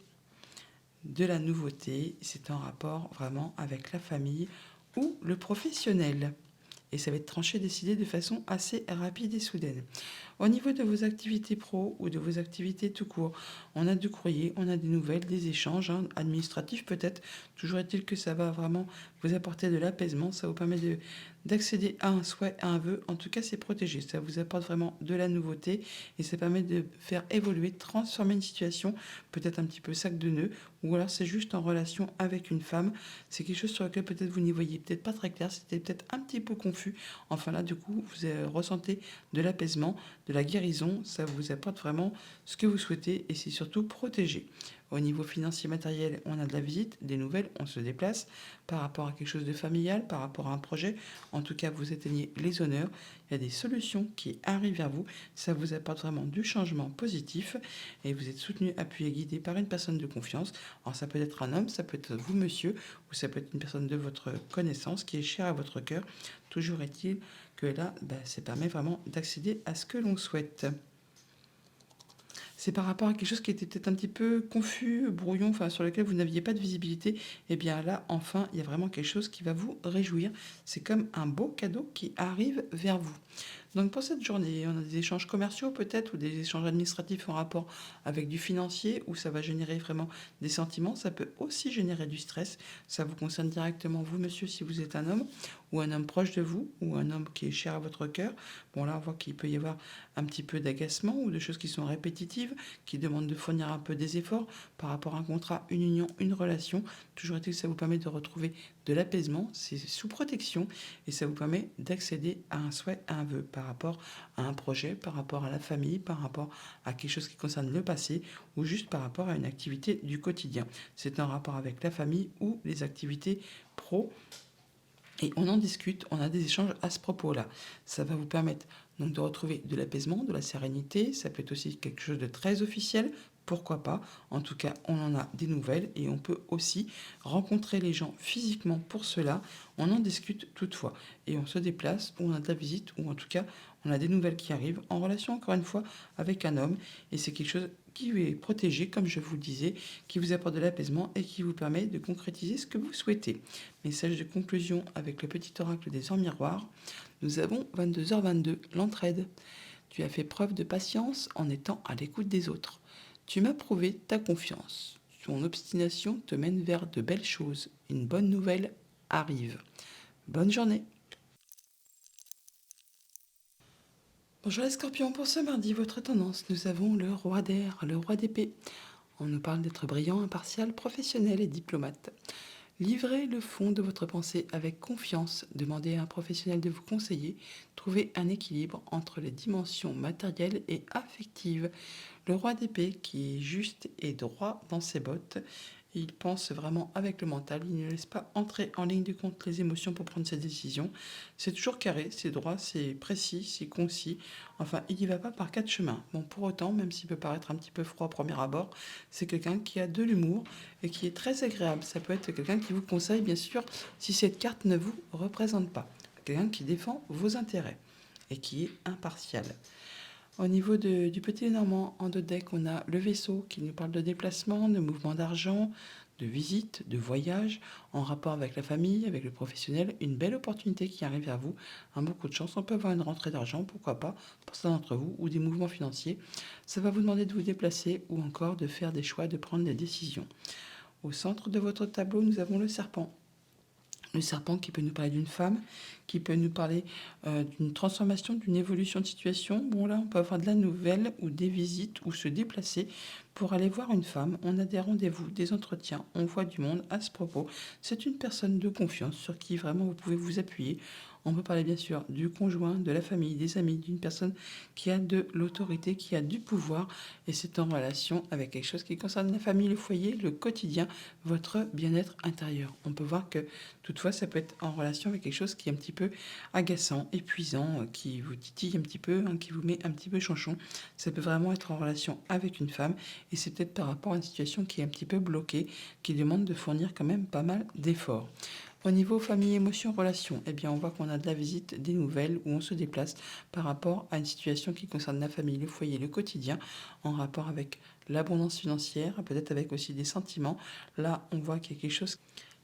de la nouveauté. C'est en rapport vraiment avec la famille ou le professionnel. Et ça va être tranché, décidé de façon assez rapide et soudaine. Au niveau de vos activités pro ou de vos activités tout court, on a du courrier, on a des nouvelles, des échanges administratifs peut-être. Toujours est-il que ça va vraiment vous apporter de l'apaisement, ça vous permet d'accéder à un souhait, à un vœu. En tout cas, c'est protégé, ça vous apporte vraiment de la nouveauté et ça permet de faire évoluer, transformer une situation, peut-être un petit peu sac de nœuds, ou alors c'est juste en relation avec une femme. C'est quelque chose sur lequel peut-être vous n'y voyez peut-être pas très clair, c'était peut-être un petit peu confus. Enfin là, du coup, vous ressentez de l'apaisement, de la guérison, ça vous apporte vraiment ce que vous souhaitez et c'est surtout protégé. Au niveau financier matériel, on a de la visite, des nouvelles, on se déplace par rapport à quelque chose de familial, par rapport à un projet. En tout cas, vous atteignez les honneurs. Il y a des solutions qui arrivent vers vous. Ça vous apporte vraiment du changement positif et vous êtes soutenu, appuyé, guidé par une personne de confiance. Alors ça peut être un homme, ça peut être vous, monsieur, ou ça peut être une personne de votre connaissance qui est chère à votre cœur. Toujours est-il que là, ça permet vraiment d'accéder à ce que l'on souhaite. C'est par rapport à quelque chose qui était peut-être un petit peu confus, brouillon, enfin sur lequel vous n'aviez pas de visibilité. Et bien là, enfin, il y a vraiment quelque chose qui va vous réjouir. C'est comme un beau cadeau qui arrive vers vous. Donc pour cette journée, on a des échanges commerciaux peut-être ou des échanges administratifs en rapport avec du financier où ça va générer vraiment des sentiments. Ça peut aussi générer du stress. Ça vous concerne directement vous, monsieur, si vous êtes un homme ou un homme proche de vous ou un homme qui est cher à votre cœur. Bon là, on voit qu'il peut y avoir un petit peu d'agacement ou de choses qui sont répétitives, qui demandent de fournir un peu des efforts par rapport à un contrat, une union, une relation. Toujours est-il que ça vous permet de retrouver de l'apaisement, c'est sous protection et ça vous permet d'accéder à un souhait, à un vœu par rapport à un projet, par rapport à la famille, par rapport à quelque chose qui concerne le passé ou juste par rapport à une activité du quotidien. C'est un rapport avec la famille ou les activités pro et on en discute, on a des échanges à ce propos-là. Ça va vous permettre donc de retrouver de l'apaisement, de la sérénité. Ça peut être aussi quelque chose de très officiel. Pourquoi pas? En tout cas, on en a des nouvelles et on peut aussi rencontrer les gens physiquement pour cela. On en discute toutefois et on se déplace ou on a de la visite ou en tout cas, on a des nouvelles qui arrivent en relation encore une fois avec un homme et c'est quelque chose qui est protégé, comme je vous le disais, qui vous apporte de l'apaisement et qui vous permet de concrétiser ce que vous souhaitez. Message de conclusion avec le petit oracle des heures miroirs. Nous avons 22h22, l'entraide. Tu as fait preuve de patience en étant à l'écoute des autres. Tu m'as prouvé ta confiance. Ton obstination te mène vers de belles choses. Une bonne nouvelle arrive. Bonne journée. Bonjour les scorpions, pour ce mardi, votre tendance, nous avons le roi d'air, le roi d'épée. On nous parle d'être brillant, impartial, professionnel et diplomate. Livrez le fond de votre pensée avec confiance, demandez à un professionnel de vous conseiller, trouvez un équilibre entre les dimensions matérielles et affectives. Le roi d'épée qui est juste et droit dans ses bottes, il pense vraiment avec le mental, il ne laisse pas entrer en ligne de compte les émotions pour prendre ses décisions. C'est toujours carré, c'est droit, c'est précis, c'est concis. Enfin, il n'y va pas par quatre chemins. Bon, pour autant, même s'il peut paraître un petit peu froid au premier abord, c'est quelqu'un qui a de l'humour et qui est très agréable. Ça peut être quelqu'un qui vous conseille, bien sûr, si cette carte ne vous représente pas. Quelqu'un qui défend vos intérêts et qui est impartial. Au niveau du petit Normand, en deux decks, on a le vaisseau qui nous parle de déplacement, de mouvement d'argent, de visite, de voyage, en rapport avec la famille, avec le professionnel, une belle opportunité qui arrive vers vous, un beaucoup de chance, on peut avoir une rentrée d'argent, pourquoi pas, pour certains d'entre vous, ou des mouvements financiers. Ça va vous demander de vous déplacer ou encore de faire des choix, de prendre des décisions. Au centre de votre tableau, nous avons le serpent. Le serpent qui peut nous parler d'une femme, qui peut nous parler d'une transformation, d'une évolution de situation. Bon là, on peut avoir de la nouvelle ou des visites ou se déplacer pour aller voir une femme. On a des rendez-vous, des entretiens, on voit du monde à ce propos. C'est une personne de confiance sur qui vraiment vous pouvez vous appuyer. On peut parler bien sûr du conjoint, de la famille, des amis, d'une personne qui a de l'autorité, qui a du pouvoir et c'est en relation avec quelque chose qui concerne la famille, le foyer, le quotidien, votre bien-être intérieur. On peut voir que toutefois ça peut être en relation avec quelque chose qui est un petit peu agaçant, épuisant, qui vous titille un petit peu, hein, qui vous met un petit peu chanchon. Ça peut vraiment être en relation avec une femme et c'est peut-être par rapport à une situation qui est un petit peu bloquée, qui demande de fournir quand même pas mal d'efforts. Au niveau famille, émotion, relation, eh bien, on voit qu'on a de la visite, des nouvelles, où on se déplace par rapport à une situation qui concerne la famille, le foyer, le quotidien, en rapport avec l'abondance financière, peut-être avec aussi des sentiments. Là, on voit qu'il y a quelque chose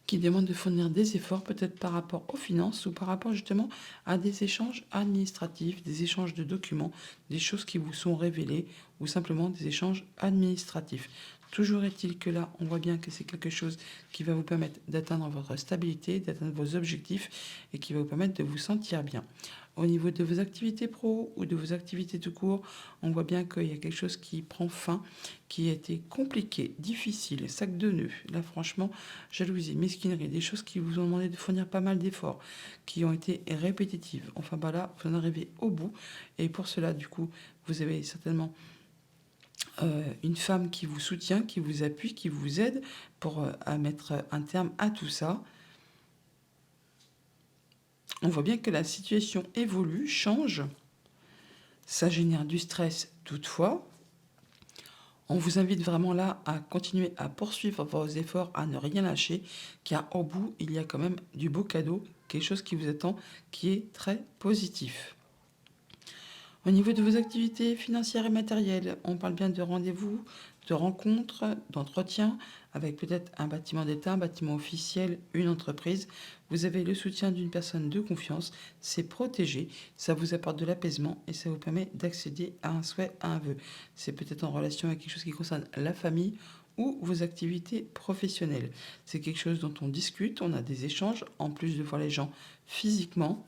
qui demande de fournir des efforts, peut-être par rapport aux finances ou par rapport justement à des échanges administratifs, des échanges de documents, des choses qui vous sont révélées ou simplement des échanges administratifs. Toujours est-il que là, on voit bien que c'est quelque chose qui va vous permettre d'atteindre votre stabilité, d'atteindre vos objectifs et qui va vous permettre de vous sentir bien. Au niveau de vos activités pro ou de vos activités tout court, on voit bien qu'il y a quelque chose qui prend fin, qui a été compliqué, difficile, sac de nœuds. Là, franchement, jalousie, mesquinerie, des choses qui vous ont demandé de fournir pas mal d'efforts, qui ont été répétitives. Enfin, bah là, vous en arrivez au bout. Et pour cela, du coup, vous avez certainement une femme qui vous soutient, qui vous appuie, qui vous aide pour à mettre un terme à tout ça. On voit bien que la situation évolue, change. Ça génère du stress toutefois. On vous invite vraiment là à continuer à poursuivre vos efforts, à ne rien lâcher, car au bout, il y a quand même du beau cadeau, quelque chose qui vous attend, qui est très positif. Au niveau de vos activités financières et matérielles, on parle bien de rendez-vous, de rencontres, d'entretiens, avec peut-être un bâtiment d'État, un bâtiment officiel, une entreprise. Vous avez le soutien d'une personne de confiance, c'est protégé, ça vous apporte de l'apaisement et ça vous permet d'accéder à un souhait, à un vœu. C'est peut-être en relation avec quelque chose qui concerne la famille ou vos activités professionnelles. C'est quelque chose dont on discute, on a des échanges, en plus de voir les gens physiquement.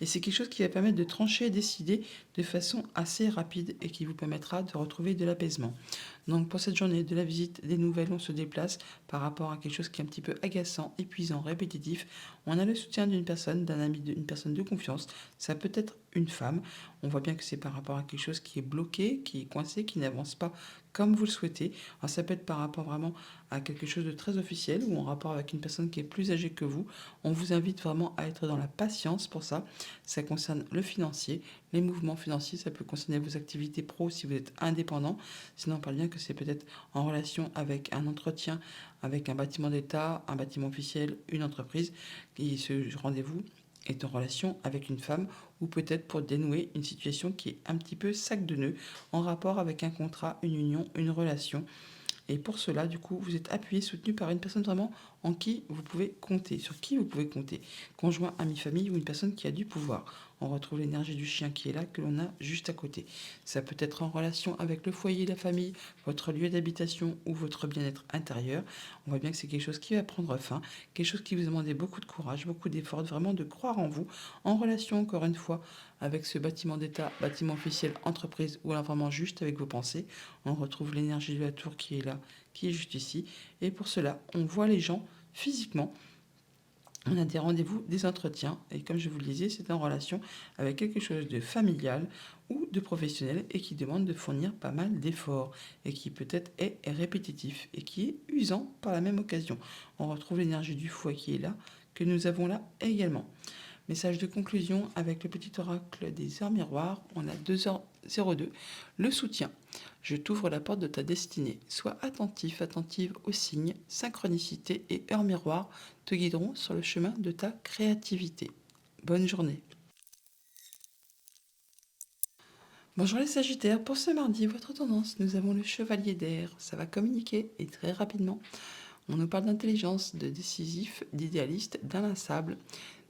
Et c'est quelque chose qui va permettre de trancher et décider de façon assez rapide et qui vous permettra de retrouver de l'apaisement. Donc pour cette journée de la visite des nouvelles, on se déplace par rapport à quelque chose qui est un petit peu agaçant, épuisant, répétitif. On a le soutien d'une personne, d'un ami, d'une personne de confiance. Ça peut être une femme. On voit bien que c'est par rapport à quelque chose qui est bloqué, qui est coincé, qui n'avance pas comme vous le souhaitez. Alors ça peut être par rapport vraiment à quelque chose de très officiel ou en rapport avec une personne qui est plus âgée que vous. On vous invite vraiment à être dans la patience pour ça. Ça concerne le financier, les mouvements financiers, ça peut concerner vos activités pro si vous êtes indépendant. Sinon, on parle bien que c'est peut-être en relation avec un entretien, avec un bâtiment d'État, un bâtiment officiel, une entreprise. Et ce rendez-vous est en relation avec une femme ou peut-être pour dénouer une situation qui est un petit peu sac de nœuds en rapport avec un contrat, une union, une relation. Et pour cela, du coup, vous êtes appuyé, soutenu par une personne vraiment en qui vous pouvez compter, sur qui vous pouvez compter. Conjoint, ami, famille ou une personne qui a du pouvoir. On retrouve l'énergie du chien qui est là, que l'on a juste à côté. Ça peut être en relation avec le foyer, la famille, votre lieu d'habitation ou votre bien-être intérieur. On voit bien que c'est quelque chose qui va prendre fin, quelque chose qui vous demande beaucoup de courage, beaucoup d'efforts, vraiment de croire en vous, en relation, encore une fois, avec ce bâtiment d'État, bâtiment officiel, entreprise, ou alors vraiment juste avec vos pensées. On retrouve l'énergie de la tour qui est là, qui est juste ici. Et pour cela, on voit les gens physiquement. On a des rendez-vous, des entretiens. Et comme je vous le disais, c'est en relation avec quelque chose de familial ou de professionnel et qui demande de fournir pas mal d'efforts et qui peut-être est répétitif et qui est usant par la même occasion. On retrouve l'énergie du foie qui est là, que nous avons là également. Message de conclusion avec le petit oracle des heures miroirs. On a 2h02. Le soutien. Je t'ouvre la porte de ta destinée. Sois attentif, attentive aux signes. Synchronicité et heures miroirs te guideront sur le chemin de ta créativité. Bonne journée. Bonjour les Sagittaires, pour ce mardi, votre tendance, nous avons le chevalier d'air. Ça va communiquer et très rapidement. On nous parle d'intelligence, de décisif, d'idéaliste, d'inlassable.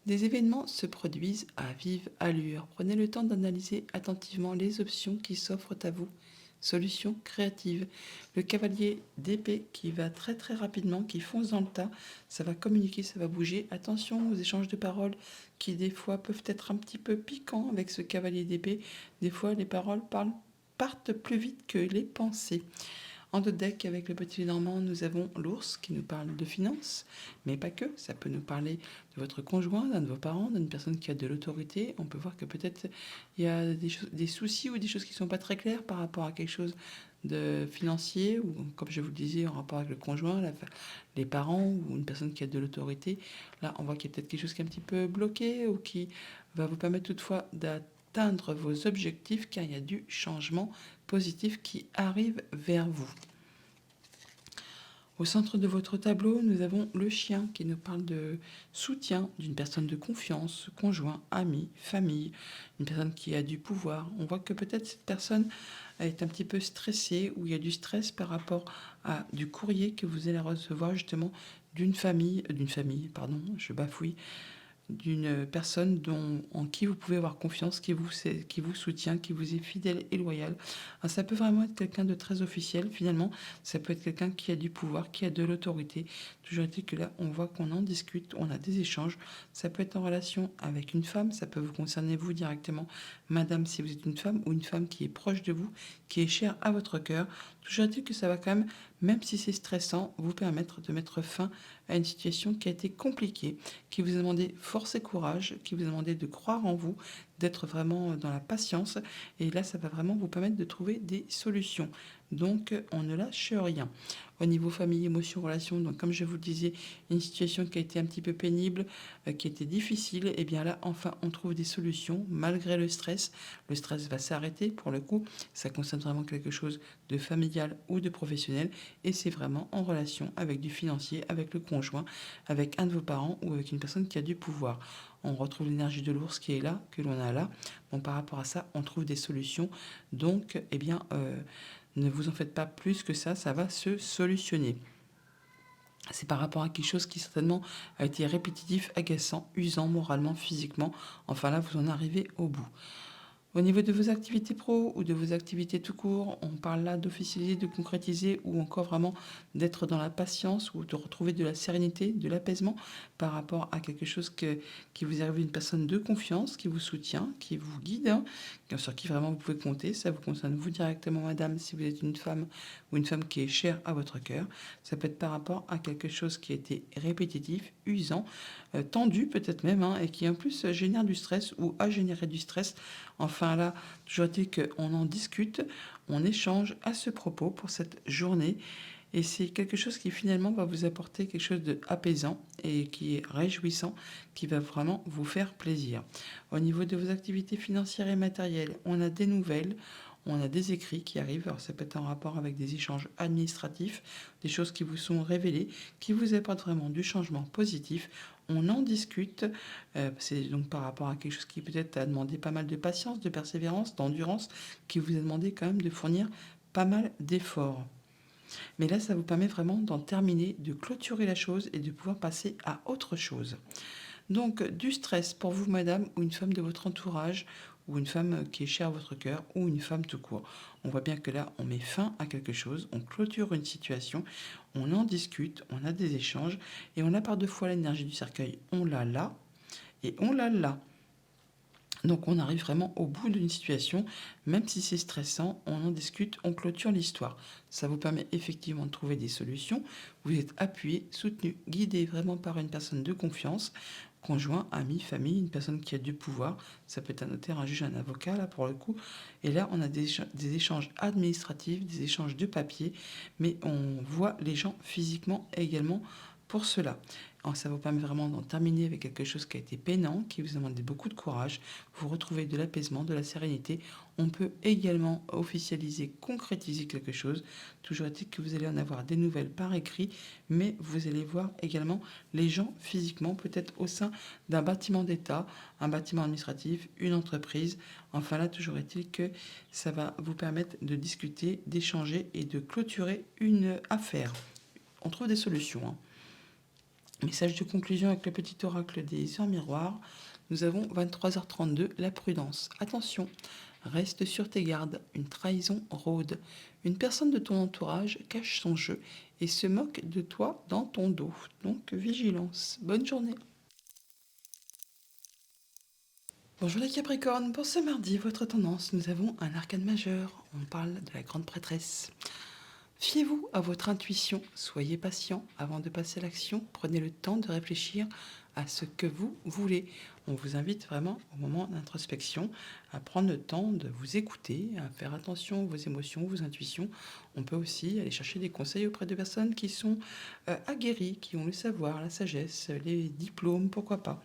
Des événements se produisent à vive allure. Prenez le temps d'analyser attentivement les options qui s'offrent à vous. Solution créative. Le cavalier d'épée qui va très très rapidement, qui fonce dans le tas. Ça va communiquer, ça va bouger. Attention aux échanges de paroles qui des fois peuvent être un petit peu piquants avec ce cavalier d'épée. Des fois les paroles partent plus vite que les pensées. En deux decks, avec le petit Normand, nous avons l'ours qui nous parle de finances, mais pas que. Ça peut nous parler de votre conjoint, d'un de vos parents, d'une personne qui a de l'autorité. On peut voir que peut-être il y a des soucis ou des choses qui ne sont pas très claires par rapport à quelque chose de financier, ou comme je vous le disais, en rapport avec le conjoint, les parents ou une personne qui a de l'autorité. Là, on voit qu'il y a peut-être quelque chose qui est un petit peu bloqué ou qui va vous permettre toutefois d'atteindre vos objectifs car il y a du changement positif qui arrive vers vous. Au centre de votre tableau, nous avons le chien qui nous parle de soutien d'une personne de confiance, conjoint, ami, famille, une personne qui a du pouvoir. On voit que peut-être cette personne est un petit peu stressée ou il y a du stress par rapport à du courrier que vous allez recevoir justement d'une famille, pardon, je bafouille, d'une personne en qui vous pouvez avoir confiance, qui vous soutient, qui vous est fidèle et loyal. Alors, ça peut vraiment être quelqu'un de très officiel, finalement. Ça peut être quelqu'un qui a du pouvoir, qui a de l'autorité. Toujours est-il que là, on voit qu'on en discute, on a des échanges. Ça peut être en relation avec une femme, ça peut vous concerner vous directement, madame, si vous êtes une femme, ou une femme qui est proche de vous, qui est chère à votre cœur. Toujours est-il que ça va quand même si c'est stressant, vous permettre de mettre fin à une situation qui a été compliquée, qui vous a demandé force et courage, qui vous a demandé de croire en vous, d'être vraiment dans la patience. Et là, ça va vraiment vous permettre de trouver des solutions. Donc, on ne lâche rien. Au niveau famille, émotion, relation, donc comme je vous le disais, une situation qui a été un petit peu pénible, qui a été difficile, et bien là, enfin, on trouve des solutions malgré le stress. Le stress va s'arrêter pour le coup. Ça concerne vraiment quelque chose de familial ou de professionnel. Et c'est vraiment en relation avec du financier, avec le conjoint, avec un de vos parents ou avec une personne qui a du pouvoir. On retrouve l'énergie de l'ours qui est là, que l'on a là. Bon, par rapport à ça, on trouve des solutions. Donc, Ne vous en faites pas plus que ça va se solutionner. C'est par rapport à quelque chose qui certainement a été répétitif, agaçant, usant moralement, physiquement. Enfin là, vous en arrivez au bout. Au niveau de vos activités pro ou de vos activités tout court, on parle là d'officialiser, de concrétiser ou encore vraiment d'être dans la patience ou de retrouver de la sérénité, de l'apaisement par rapport à quelque chose qui vous arrive, une personne de confiance qui vous soutient, qui vous guide, hein, sur qui vraiment vous pouvez compter. Ça vous concerne vous directement, madame, si vous êtes une femme ou une femme qui est chère à votre cœur. Ça peut être par rapport à quelque chose qui a été répétitif, usant, tendu peut-être même, hein, et qui en plus génère du stress ou a généré du stress. Enfin là, toujours dit qu'on en discute, on échange à ce propos pour cette journée. Et c'est quelque chose qui finalement va vous apporter quelque chose d'apaisant et qui est réjouissant, qui va vraiment vous faire plaisir. Au niveau de vos activités financières et matérielles, on a des nouvelles, on a des écrits qui arrivent. Alors ça peut être en rapport avec des échanges administratifs, des choses qui vous sont révélées, qui vous apportent vraiment du changement positif. On en discute. C'est donc par rapport à quelque chose qui peut-être a demandé pas mal de patience, de persévérance, d'endurance, qui vous a demandé quand même de fournir pas mal d'efforts. Mais là, ça vous permet vraiment d'en terminer, de clôturer la chose et de pouvoir passer à autre chose. Donc, du stress pour vous, madame, ou une femme de votre entourage, ou une femme qui est chère à votre cœur, ou une femme tout court. On voit bien que là, on met fin à quelque chose, on clôture une situation, on en discute, on a des échanges, et on a par deux fois l'énergie du cercueil. On l'a là, et on l'a là. Donc on arrive vraiment au bout d'une situation, même si c'est stressant, on en discute, on clôture l'histoire. Ça vous permet effectivement de trouver des solutions. Vous êtes appuyé, soutenu, guidé vraiment par une personne de confiance, conjoint, ami, famille, une personne qui a du pouvoir. Ça peut être un notaire, un juge, un avocat, là pour le coup. Et là, on a des échanges administratifs, des échanges de papier, mais on voit les gens physiquement également pour cela. Alors, ça vous permet vraiment d'en terminer avec quelque chose qui a été peinant, qui vous a demandé beaucoup de courage. Vous retrouvez de l'apaisement, de la sérénité. On peut également officialiser, concrétiser quelque chose. Toujours est-il que vous allez en avoir des nouvelles par écrit, mais vous allez voir également les gens physiquement, peut-être au sein d'un bâtiment d'État, un bâtiment administratif, une entreprise. Enfin là, toujours est-il que ça va vous permettre de discuter, d'échanger et de clôturer une affaire. On trouve des solutions, hein. Message de conclusion avec le petit oracle des heures miroirs. Nous avons 23h32, la prudence. Attention, reste sur tes gardes, une trahison rôde. Une personne de ton entourage cache son jeu et se moque de toi dans ton dos. Donc vigilance. Bonne journée. Bonjour les Capricornes, pour ce mardi, votre tendance, nous avons un arcane majeur. On parle de la grande prêtresse. Fiez-vous à votre intuition, soyez patient avant de passer à l'action, prenez le temps de réfléchir à ce que vous voulez. On vous invite vraiment au moment d'introspection à prendre le temps de vous écouter, à faire attention à vos émotions, vos intuitions. On peut aussi aller chercher des conseils auprès de personnes qui sont aguerries, qui ont le savoir, la sagesse, les diplômes, pourquoi pas.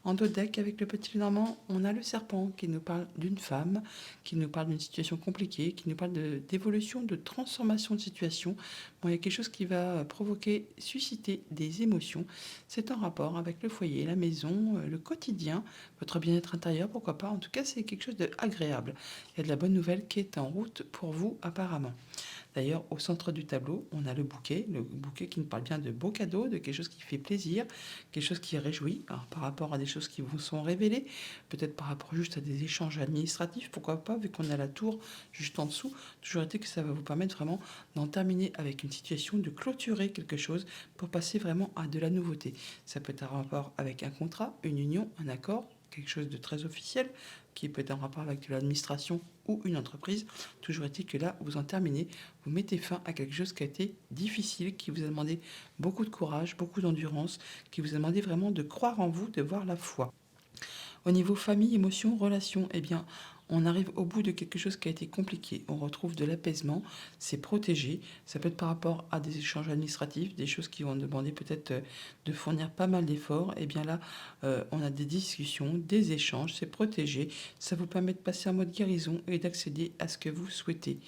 En dos deck, avec le petit Normand, on a le serpent qui nous parle d'une femme, qui nous parle d'une situation compliquée, qui nous parle d'évolution, de transformation de situation. Bon, il y a quelque chose qui va provoquer, susciter des émotions. C'est en rapport avec le foyer, la maison, le quotidien, votre bien-être intérieur, pourquoi pas. En tout cas, c'est quelque chose d'agréable. Il y a de la bonne nouvelle qui est en route pour vous, apparemment. D'ailleurs, au centre du tableau, on a le bouquet qui nous parle bien de beaux cadeaux, de quelque chose qui fait plaisir, quelque chose qui réjouit, alors, par rapport à des choses qui vous sont révélées, peut-être par rapport juste à des échanges administratifs, pourquoi pas, vu qu'on a la tour juste en dessous. Toujours été que ça va vous permettre vraiment d'en terminer avec une situation, de clôturer quelque chose pour passer vraiment à de la nouveauté. Ça peut être un rapport avec un contrat, une union, un accord, quelque chose de très officiel, qui peut être en rapport avec de l'administration ou une entreprise. Toujours est-il que là, vous en terminez, vous mettez fin à quelque chose qui a été difficile, qui vous a demandé beaucoup de courage, beaucoup d'endurance, qui vous a demandé vraiment de croire en vous, de voir la foi. Au niveau famille, émotions, relations, eh bien, on arrive au bout de quelque chose qui a été compliqué. On retrouve de l'apaisement, c'est protégé. Ça peut être par rapport à des échanges administratifs, des choses qui vont demander peut-être de fournir pas mal d'efforts. Et bien là, on a des discussions, des échanges, c'est protégé. Ça vous permet de passer en mode guérison et d'accéder à ce que vous souhaitez.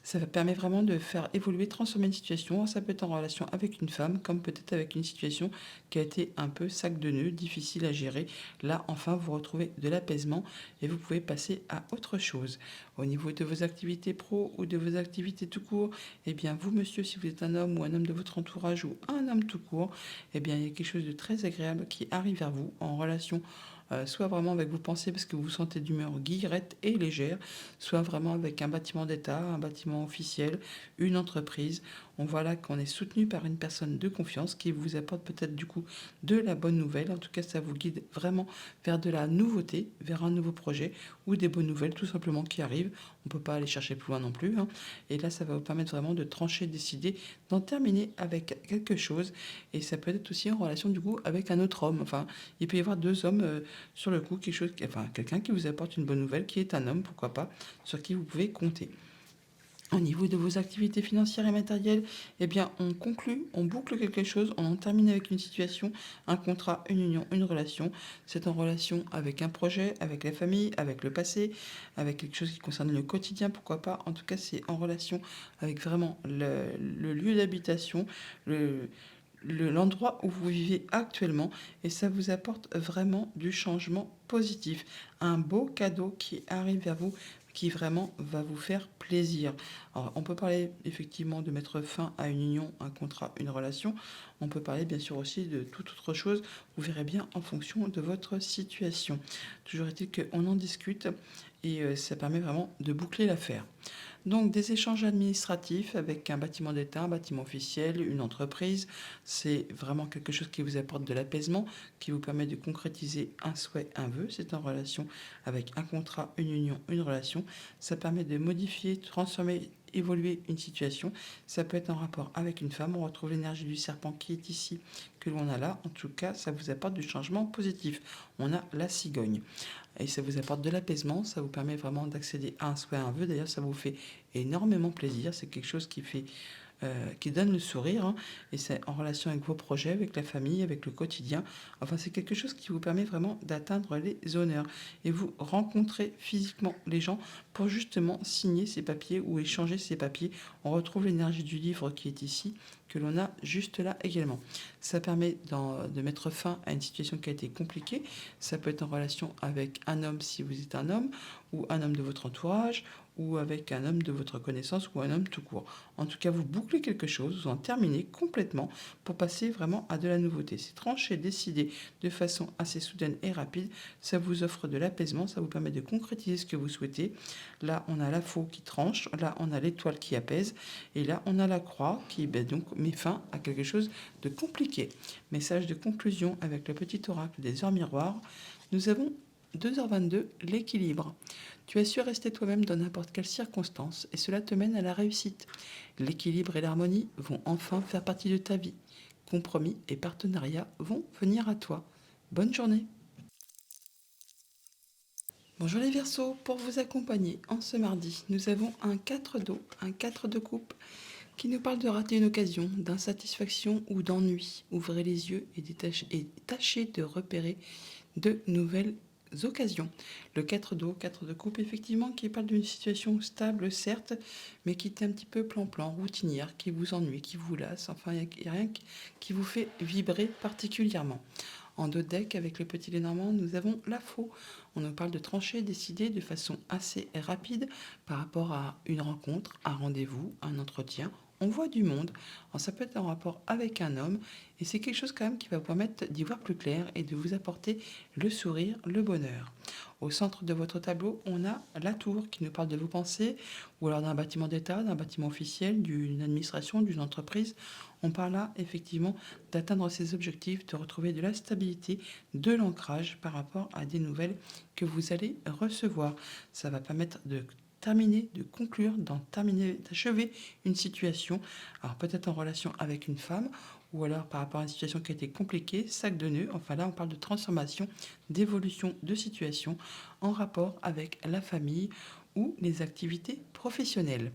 Ça permet vraiment de faire évoluer, transformer une situation. Ça peut être en relation avec une femme, comme peut-être avec une situation qui a été un peu sac de nœuds, difficile à gérer. Là, enfin, vous retrouvez de l'apaisement et vous pouvez passer à autre chose. Au niveau de vos activités pro ou de vos activités tout court, eh bien, vous, monsieur, si vous êtes un homme ou un homme de votre entourage ou un homme tout court, eh bien, il y a quelque chose de très agréable qui arrive vers vous en relation soit vraiment avec vos pensées parce que vous vous sentez d'humeur guillerette et légère, soit vraiment avec un bâtiment d'État, un bâtiment officiel, une entreprise. On voit là qu'on est soutenu par une personne de confiance qui vous apporte peut-être du coup de la bonne nouvelle. En tout cas, ça vous guide vraiment vers de la nouveauté, vers un nouveau projet ou des bonnes nouvelles tout simplement qui arrivent. On ne peut pas aller chercher plus loin non plus, hein. Et là, ça va vous permettre vraiment de trancher, décider, d'en terminer avec quelque chose. Et ça peut être aussi en relation du coup avec un autre homme. Enfin, il peut y avoir deux hommes sur le coup, quelqu'un qui vous apporte une bonne nouvelle, qui est un homme, pourquoi pas, sur qui vous pouvez compter. Au niveau de vos activités financières et matérielles, eh bien, on conclut, on boucle quelque chose, on en termine avec une situation, un contrat, une union, une relation. C'est en relation avec un projet, avec la famille, avec le passé, avec quelque chose qui concerne le quotidien, pourquoi pas. En tout cas, c'est en relation avec vraiment le lieu d'habitation, le, l'endroit où vous vivez actuellement et ça vous apporte vraiment du changement positif. Un beau cadeau qui arrive vers vous qui vraiment va vous faire plaisir. Alors, on peut parler effectivement de mettre fin à une union, un contrat, une relation. On peut parler bien sûr aussi de toute autre chose. Vous verrez bien en fonction de votre situation. Toujours est-il qu'on en discute et ça permet vraiment de boucler l'affaire. Donc des échanges administratifs avec un bâtiment d'État, un bâtiment officiel, une entreprise, c'est vraiment quelque chose qui vous apporte de l'apaisement, qui vous permet de concrétiser un souhait, un vœu. C'est en relation avec un contrat, une union, une relation. Ça permet de modifier, transformer, évoluer une situation. Ça peut être en rapport avec une femme. On retrouve l'énergie du serpent qui est ici, que l'on a là. En tout cas, ça vous apporte du changement positif. On a la cigogne. Et ça vous apporte de l'apaisement, ça vous permet vraiment d'accéder à un souhait, à un vœu. D'ailleurs, ça vous fait énormément plaisir. C'est quelque chose qui donne le sourire, hein, et c'est en relation avec vos projets, avec la famille, avec le quotidien. Enfin, c'est quelque chose qui vous permet vraiment d'atteindre les honneurs et vous rencontrez physiquement les gens pour justement signer ces papiers ou échanger ces papiers. On retrouve l'énergie du livre qui est ici, que l'on a juste là également. Ça permet de mettre fin à une situation qui a été compliquée. Ça peut être en relation avec un homme si vous êtes un homme, ou un homme de votre entourage, ou avec un homme de votre connaissance ou un homme tout court. En tout cas, vous bouclez quelque chose, vous en terminez complètement pour passer vraiment à de la nouveauté. C'est tranché, décidé de façon assez soudaine et rapide. Ça vous offre de l'apaisement, ça vous permet de concrétiser ce que vous souhaitez. Là, on a la faux qui tranche, là, on a l'étoile qui apaise, et là, on a la croix qui donc met fin à quelque chose de compliqué. Message de conclusion avec le petit oracle des heures miroirs. Nous avons 2h22, l'équilibre. Tu as su rester toi-même dans n'importe quelle circonstance et cela te mène à la réussite. L'équilibre et l'harmonie vont enfin faire partie de ta vie. Compromis et partenariats vont venir à toi. Bonne journée. Bonjour les Verseaux, pour vous accompagner en ce mardi, nous avons un 4 d'eau, un 4 de coupe qui nous parle de rater une occasion, d'insatisfaction ou d'ennui. Ouvrez les yeux et tâchez de repérer de nouvelles occasions. Le 4 d'eau, 4 de coupe, effectivement, qui parle d'une situation stable, certes, mais qui est un petit peu plan-plan, routinière, qui vous ennuie, qui vous lasse. Enfin, il n'y a rien qui vous fait vibrer particulièrement. En dos de deck, avec le petit Lénormand, nous avons la faux. On nous parle de trancher, décider de façon assez rapide par rapport à une rencontre, un rendez-vous, un entretien. On voit du monde. Alors, ça peut être en rapport avec un homme et c'est quelque chose quand même qui va vous permettre d'y voir plus clair et de vous apporter le sourire, le bonheur. Au centre de votre tableau, on a la tour qui nous parle de vos pensées ou alors d'un bâtiment d'État, d'un bâtiment officiel, d'une administration, d'une entreprise. On parle là effectivement d'atteindre ses objectifs, de retrouver de la stabilité, de l'ancrage par rapport à des nouvelles que vous allez recevoir. Ça va permettre de terminer, de conclure, d'achever une situation. Alors peut-être en relation avec une femme ou alors par rapport à une situation qui a été compliquée, sac de nœuds. Enfin là, on parle de transformation, d'évolution de situation en rapport avec la famille ou les activités professionnelles.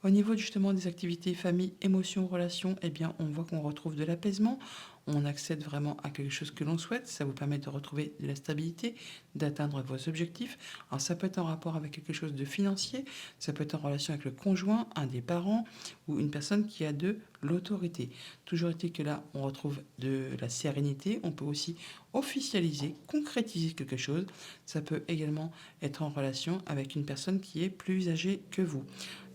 Au niveau justement des activités famille, émotions, relations, eh bien, on voit qu'on retrouve de l'apaisement, on accède vraiment à quelque chose que l'on souhaite, ça vous permet de retrouver de la stabilité, d'atteindre vos objectifs. Alors ça peut être en rapport avec quelque chose de financier, ça peut être en relation avec le conjoint, un des parents ou une personne qui a de l'autorité. Toujours est-il que là, on retrouve de la sérénité, on peut aussi officialiser, concrétiser quelque chose. Ça peut également être en relation avec une personne qui est plus âgée que vous.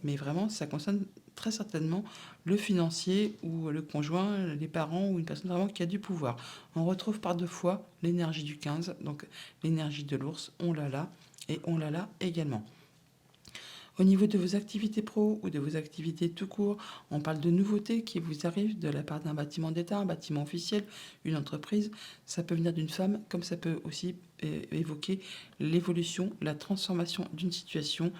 Mais vraiment, ça concerne très certainement le financier ou le conjoint, les parents ou une personne vraiment qui a du pouvoir. On retrouve par deux fois l'énergie du 15, donc l'énergie de l'ours, on l'a là et on l'a là également. Au niveau de vos activités pro ou de vos activités tout court, on parle de nouveautés qui vous arrivent de la part d'un bâtiment d'État, un bâtiment officiel, une entreprise. Ça peut venir d'une femme, comme ça peut aussi évoquer l'évolution, la transformation d'une situation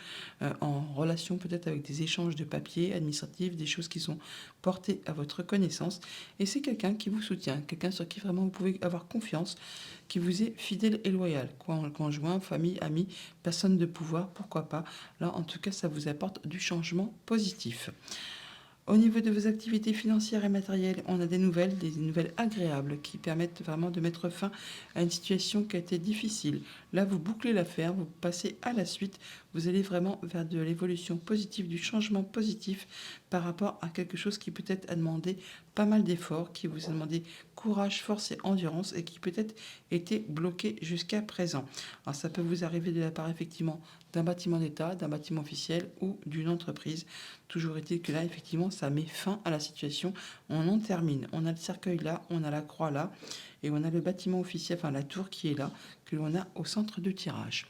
en relation peut-être avec des échanges de papier administratifs, des choses qui sont portées à votre connaissance. Et c'est quelqu'un qui vous soutient, quelqu'un sur qui vraiment vous pouvez avoir confiance, qui vous est fidèle et loyal. Conjoint, famille, ami, personne de pouvoir, pourquoi pas. Là, en tout cas, ça vous apporte du changement positif. Au niveau de vos activités financières et matérielles, on a des nouvelles agréables qui permettent vraiment de mettre fin à une situation qui a été difficile. Là, vous bouclez l'affaire, vous passez à la suite, vous allez vraiment vers de l'évolution positive, du changement positif par rapport à quelque chose qui peut-être a demandé pas mal d'efforts, qui vous a demandé courage, force et endurance et qui peut-être était bloqué jusqu'à présent. Alors ça peut vous arriver de la part effectivement d'un bâtiment d'État, d'un bâtiment officiel ou d'une entreprise. Toujours est-il que là, effectivement, ça met fin à la situation. On en termine. On a le cercueil là, on a la croix là, et on a le bâtiment officiel, enfin la tour qui est là, que l'on a au centre de tirage.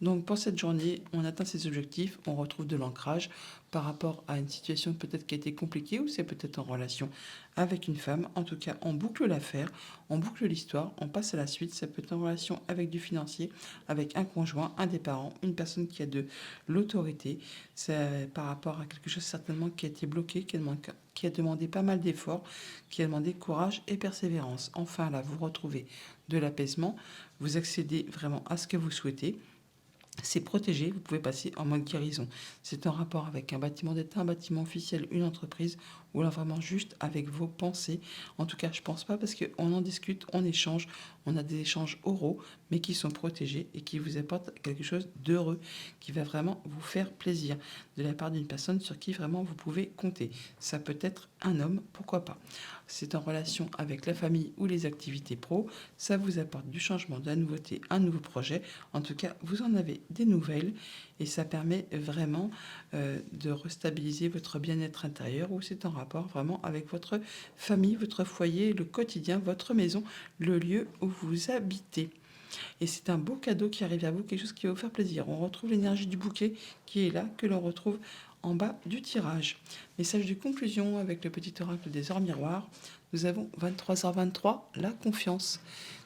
Donc pour cette journée, on atteint ses objectifs, on retrouve de l'ancrage par rapport à une situation peut-être qui a été compliquée ou c'est peut-être en relation avec une femme. En tout cas, on boucle l'affaire, on boucle l'histoire, on passe à la suite. Ça peut être en relation avec du financier, avec un conjoint, un des parents, une personne qui a de l'autorité. C'est par rapport à quelque chose certainement qui a été bloqué, qui a demandé pas mal d'efforts, qui a demandé courage et persévérance. Enfin, là, vous retrouvez de l'apaisement, vous accédez vraiment à ce que vous souhaitez. C'est protégé, vous pouvez passer en mode guérison. C'est en rapport avec un bâtiment d'État, un bâtiment officiel, une entreprise, ou là vraiment juste avec vos pensées. En tout cas, je pense pas parce qu'on en discute, on échange, on a des échanges oraux, mais qui sont protégés et qui vous apportent quelque chose d'heureux, qui va vraiment vous faire plaisir de la part d'une personne sur qui vraiment vous pouvez compter. Ça peut être un homme, pourquoi pas. C'est en relation avec la famille ou les activités pro, ça vous apporte du changement, de la nouveauté, un nouveau projet. En tout cas, vous en avez des nouvelles et ça permet vraiment de restabiliser votre bien-être intérieur ou c'est en rapport vraiment avec votre famille, votre foyer, le quotidien, votre maison, le lieu où vous habitez. Et c'est un beau cadeau qui arrive à vous, quelque chose qui va vous faire plaisir. On retrouve l'énergie du bouquet qui est là, que l'on retrouve en bas du tirage. Message de conclusion avec le petit oracle des ors miroirs. Nous avons 23h23, la confiance.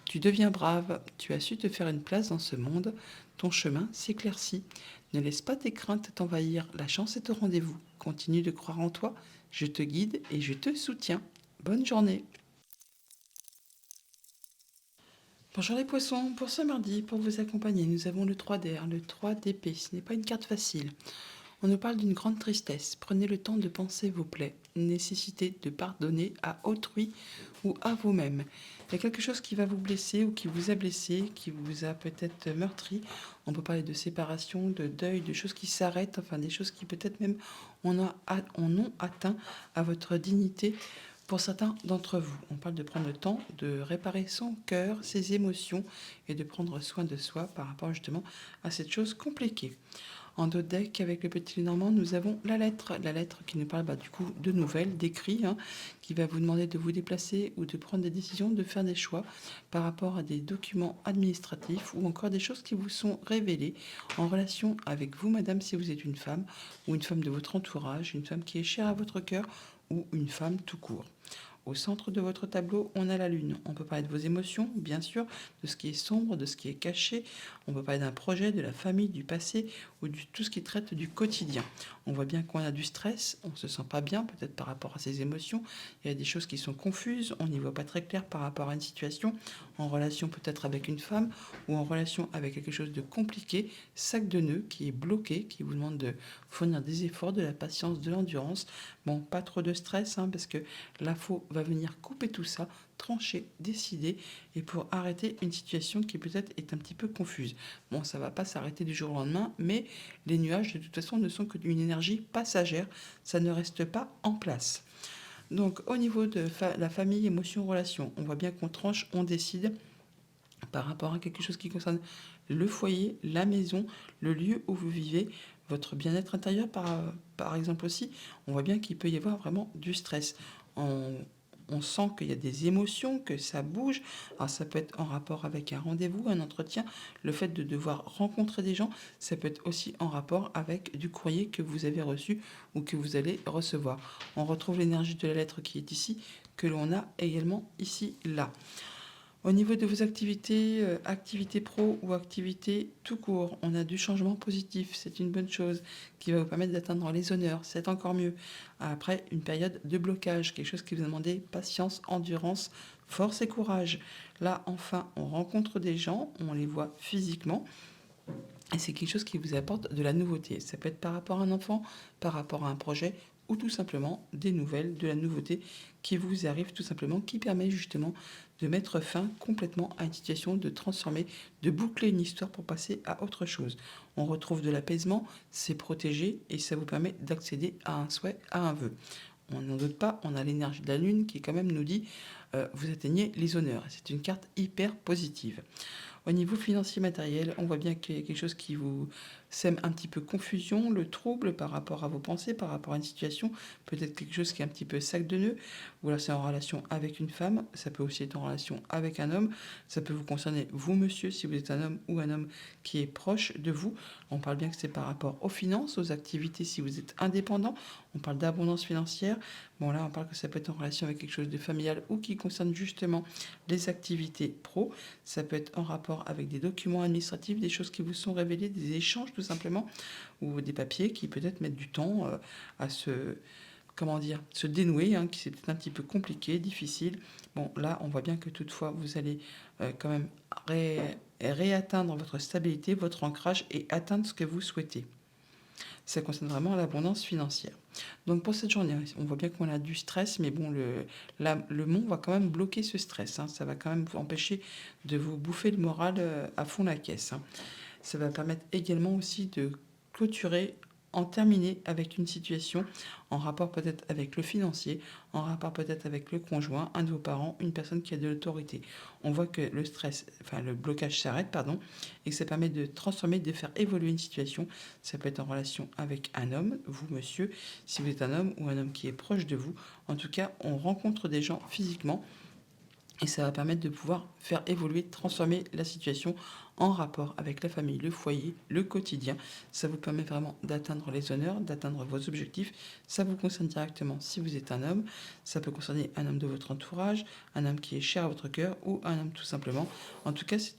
Tu deviens brave, tu as su te faire une place dans ce monde, ton chemin s'éclaircit. Ne laisse pas tes craintes t'envahir, la chance est au rendez-vous. Continue de croire en toi, je te guide et je te soutiens. Bonne journée. Bonjour les poissons, pour ce mardi, pour vous accompagner, nous avons le 3 d'air, le 3 d'épée. Ce n'est pas une carte facile. On nous parle d'une grande tristesse. Prenez le temps de penser vos plaies, nécessité de pardonner à autrui ou à vous-même. Il y a quelque chose qui va vous blesser ou qui vous a blessé, qui vous a peut-être meurtri. On peut parler de séparation, de deuil, de choses qui s'arrêtent, enfin des choses qui peut-être même on ont atteint à votre dignité. Pour certains d'entre vous, on parle de prendre le temps de réparer son cœur, ses émotions et de prendre soin de soi par rapport justement à cette chose compliquée. En dos de deck, avec le petit Normand, nous avons la lettre qui nous parle du coup de nouvelles, d'écrits, qui va vous demander de vous déplacer ou de prendre des décisions, de faire des choix par rapport à des documents administratifs ou encore des choses qui vous sont révélées en relation avec vous, madame, si vous êtes une femme ou une femme de votre entourage, une femme qui est chère à votre cœur ou une femme tout court. Au centre de votre tableau, on a la lune. On peut parler de vos émotions, bien sûr, de ce qui est sombre, de ce qui est caché. On peut parler d'un projet, de la famille, du passé ou de tout ce qui traite du quotidien. On voit bien qu'on a du stress, on ne se sent pas bien peut-être par rapport à ses émotions. Il y a des choses qui sont confuses, on n'y voit pas très clair par rapport à une situation, en relation peut-être avec une femme ou en relation avec quelque chose de compliqué, sac de nœuds qui est bloqué, qui vous demande de fournir des efforts, de la patience, de l'endurance. Bon, pas trop de stress, parce que l'info va venir couper tout ça, trancher, décider, et pour arrêter une situation qui peut-être est un petit peu confuse. Bon, ça va pas s'arrêter du jour au lendemain, mais les nuages de toute façon ne sont qu'une énergie passagère, ça ne reste pas en place. Donc au niveau de la famille, émotion, relation, on voit bien qu'on tranche, on décide par rapport à quelque chose qui concerne le foyer, la maison, le lieu où vous vivez, votre bien-être intérieur par exemple aussi. On voit bien qu'il peut y avoir vraiment du stress. On, on sent qu'il y a des émotions, que ça bouge. Alors ça peut être en rapport avec un rendez-vous, un entretien, le fait de devoir rencontrer des gens. Ça peut être aussi en rapport avec du courrier que vous avez reçu ou que vous allez recevoir. On retrouve l'énergie de la lettre qui est ici, que l'on a également ici, là. Au niveau de vos activités, activités pro ou activités tout court, on a du changement positif, c'est une bonne chose qui va vous permettre d'atteindre les honneurs, c'est encore mieux. Après une période de blocage, quelque chose qui vous a demandé patience, endurance, force et courage. Là, enfin, on rencontre des gens, on les voit physiquement. Et c'est quelque chose qui vous apporte de la nouveauté. Ça peut être par rapport à un enfant, par rapport à un projet, ou tout simplement des nouvelles, de la nouveauté qui vous arrive tout simplement, qui permet justement de mettre fin complètement à une situation, de transformer, de boucler une histoire pour passer à autre chose. On retrouve de l'apaisement, c'est protégé et ça vous permet d'accéder à un souhait, à un vœu. On n'en doute pas, on a l'énergie de la lune qui quand même nous dit vous atteignez les honneurs. C'est une carte hyper positive. Au niveau financier matériel, on voit bien qu'il y a quelque chose qui vous sème un petit peu confusion, le trouble par rapport à vos pensées, par rapport à une situation, peut-être quelque chose qui est un petit peu sac de nœuds, ou alors c'est en relation avec une femme, ça peut aussi être en relation avec un homme, ça peut vous concerner vous monsieur, si vous êtes un homme ou un homme qui est proche de vous. On parle bien que c'est par rapport aux finances, aux activités si vous êtes indépendant, on parle d'abondance financière. Bon là on parle que ça peut être en relation avec quelque chose de familial ou qui concerne justement les activités pro, ça peut être en rapport avec des documents administratifs, des choses qui vous sont révélées, des échanges tout simplement, ou des papiers qui peut-être mettent du temps à se dénouer, qui c'est peut-être un petit peu compliqué, difficile. Bon, là, on voit bien que toutefois, vous allez quand même réatteindre votre stabilité, votre ancrage et atteindre ce que vous souhaitez. Ça concerne vraiment l'abondance financière. Donc pour cette journée, on voit bien qu'on a du stress, mais bon, le mont va quand même bloquer ce stress. Ça va quand même vous empêcher de vous bouffer le moral à fond la caisse. Ça va permettre également aussi de clôturer, en terminer avec une situation en rapport peut-être avec le financier, en rapport peut-être avec le conjoint, un de vos parents, une personne qui a de l'autorité. On voit que le blocage s'arrête, pardon, et que ça permet de transformer, de faire évoluer une situation. Ça peut être en relation avec un homme, vous monsieur, si vous êtes un homme ou un homme qui est proche de vous. En tout cas, on rencontre des gens physiquement et ça va permettre de pouvoir faire évoluer, transformer la situation en rapport avec la famille, le foyer, le quotidien. Ça vous permet vraiment d'atteindre les honneurs, d'atteindre vos objectifs. Ça vous concerne directement si vous êtes un homme. Ça peut concerner un homme de votre entourage, un homme qui est cher à votre cœur ou un homme tout simplement. En tout cas, c'est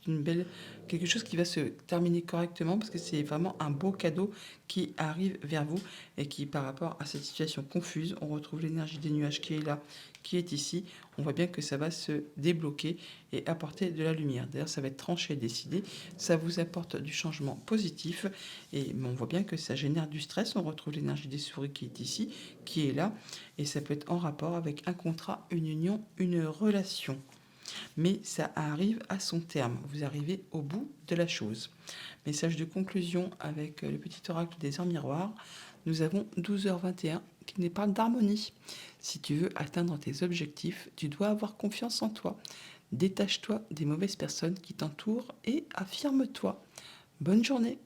quelque chose qui va se terminer correctement parce que c'est vraiment un beau cadeau qui arrive vers vous et qui, par rapport à cette situation confuse, on retrouve l'énergie des nuages qui est là, qui est ici. On voit bien que ça va se débloquer et apporter de la lumière. D'ailleurs, ça va être tranché, décidé. Ça vous apporte du changement positif. Et on voit bien que ça génère du stress. On retrouve l'énergie des souris qui est ici, qui est là. Et ça peut être en rapport avec un contrat, une union, une relation. Mais ça arrive à son terme. Vous arrivez au bout de la chose. Message de conclusion avec le petit oracle des heures miroirs. Nous avons 12h21 qui nous parle d'harmonie. Si tu veux atteindre tes objectifs, tu dois avoir confiance en toi. Détache-toi des mauvaises personnes qui t'entourent et affirme-toi. Bonne journée!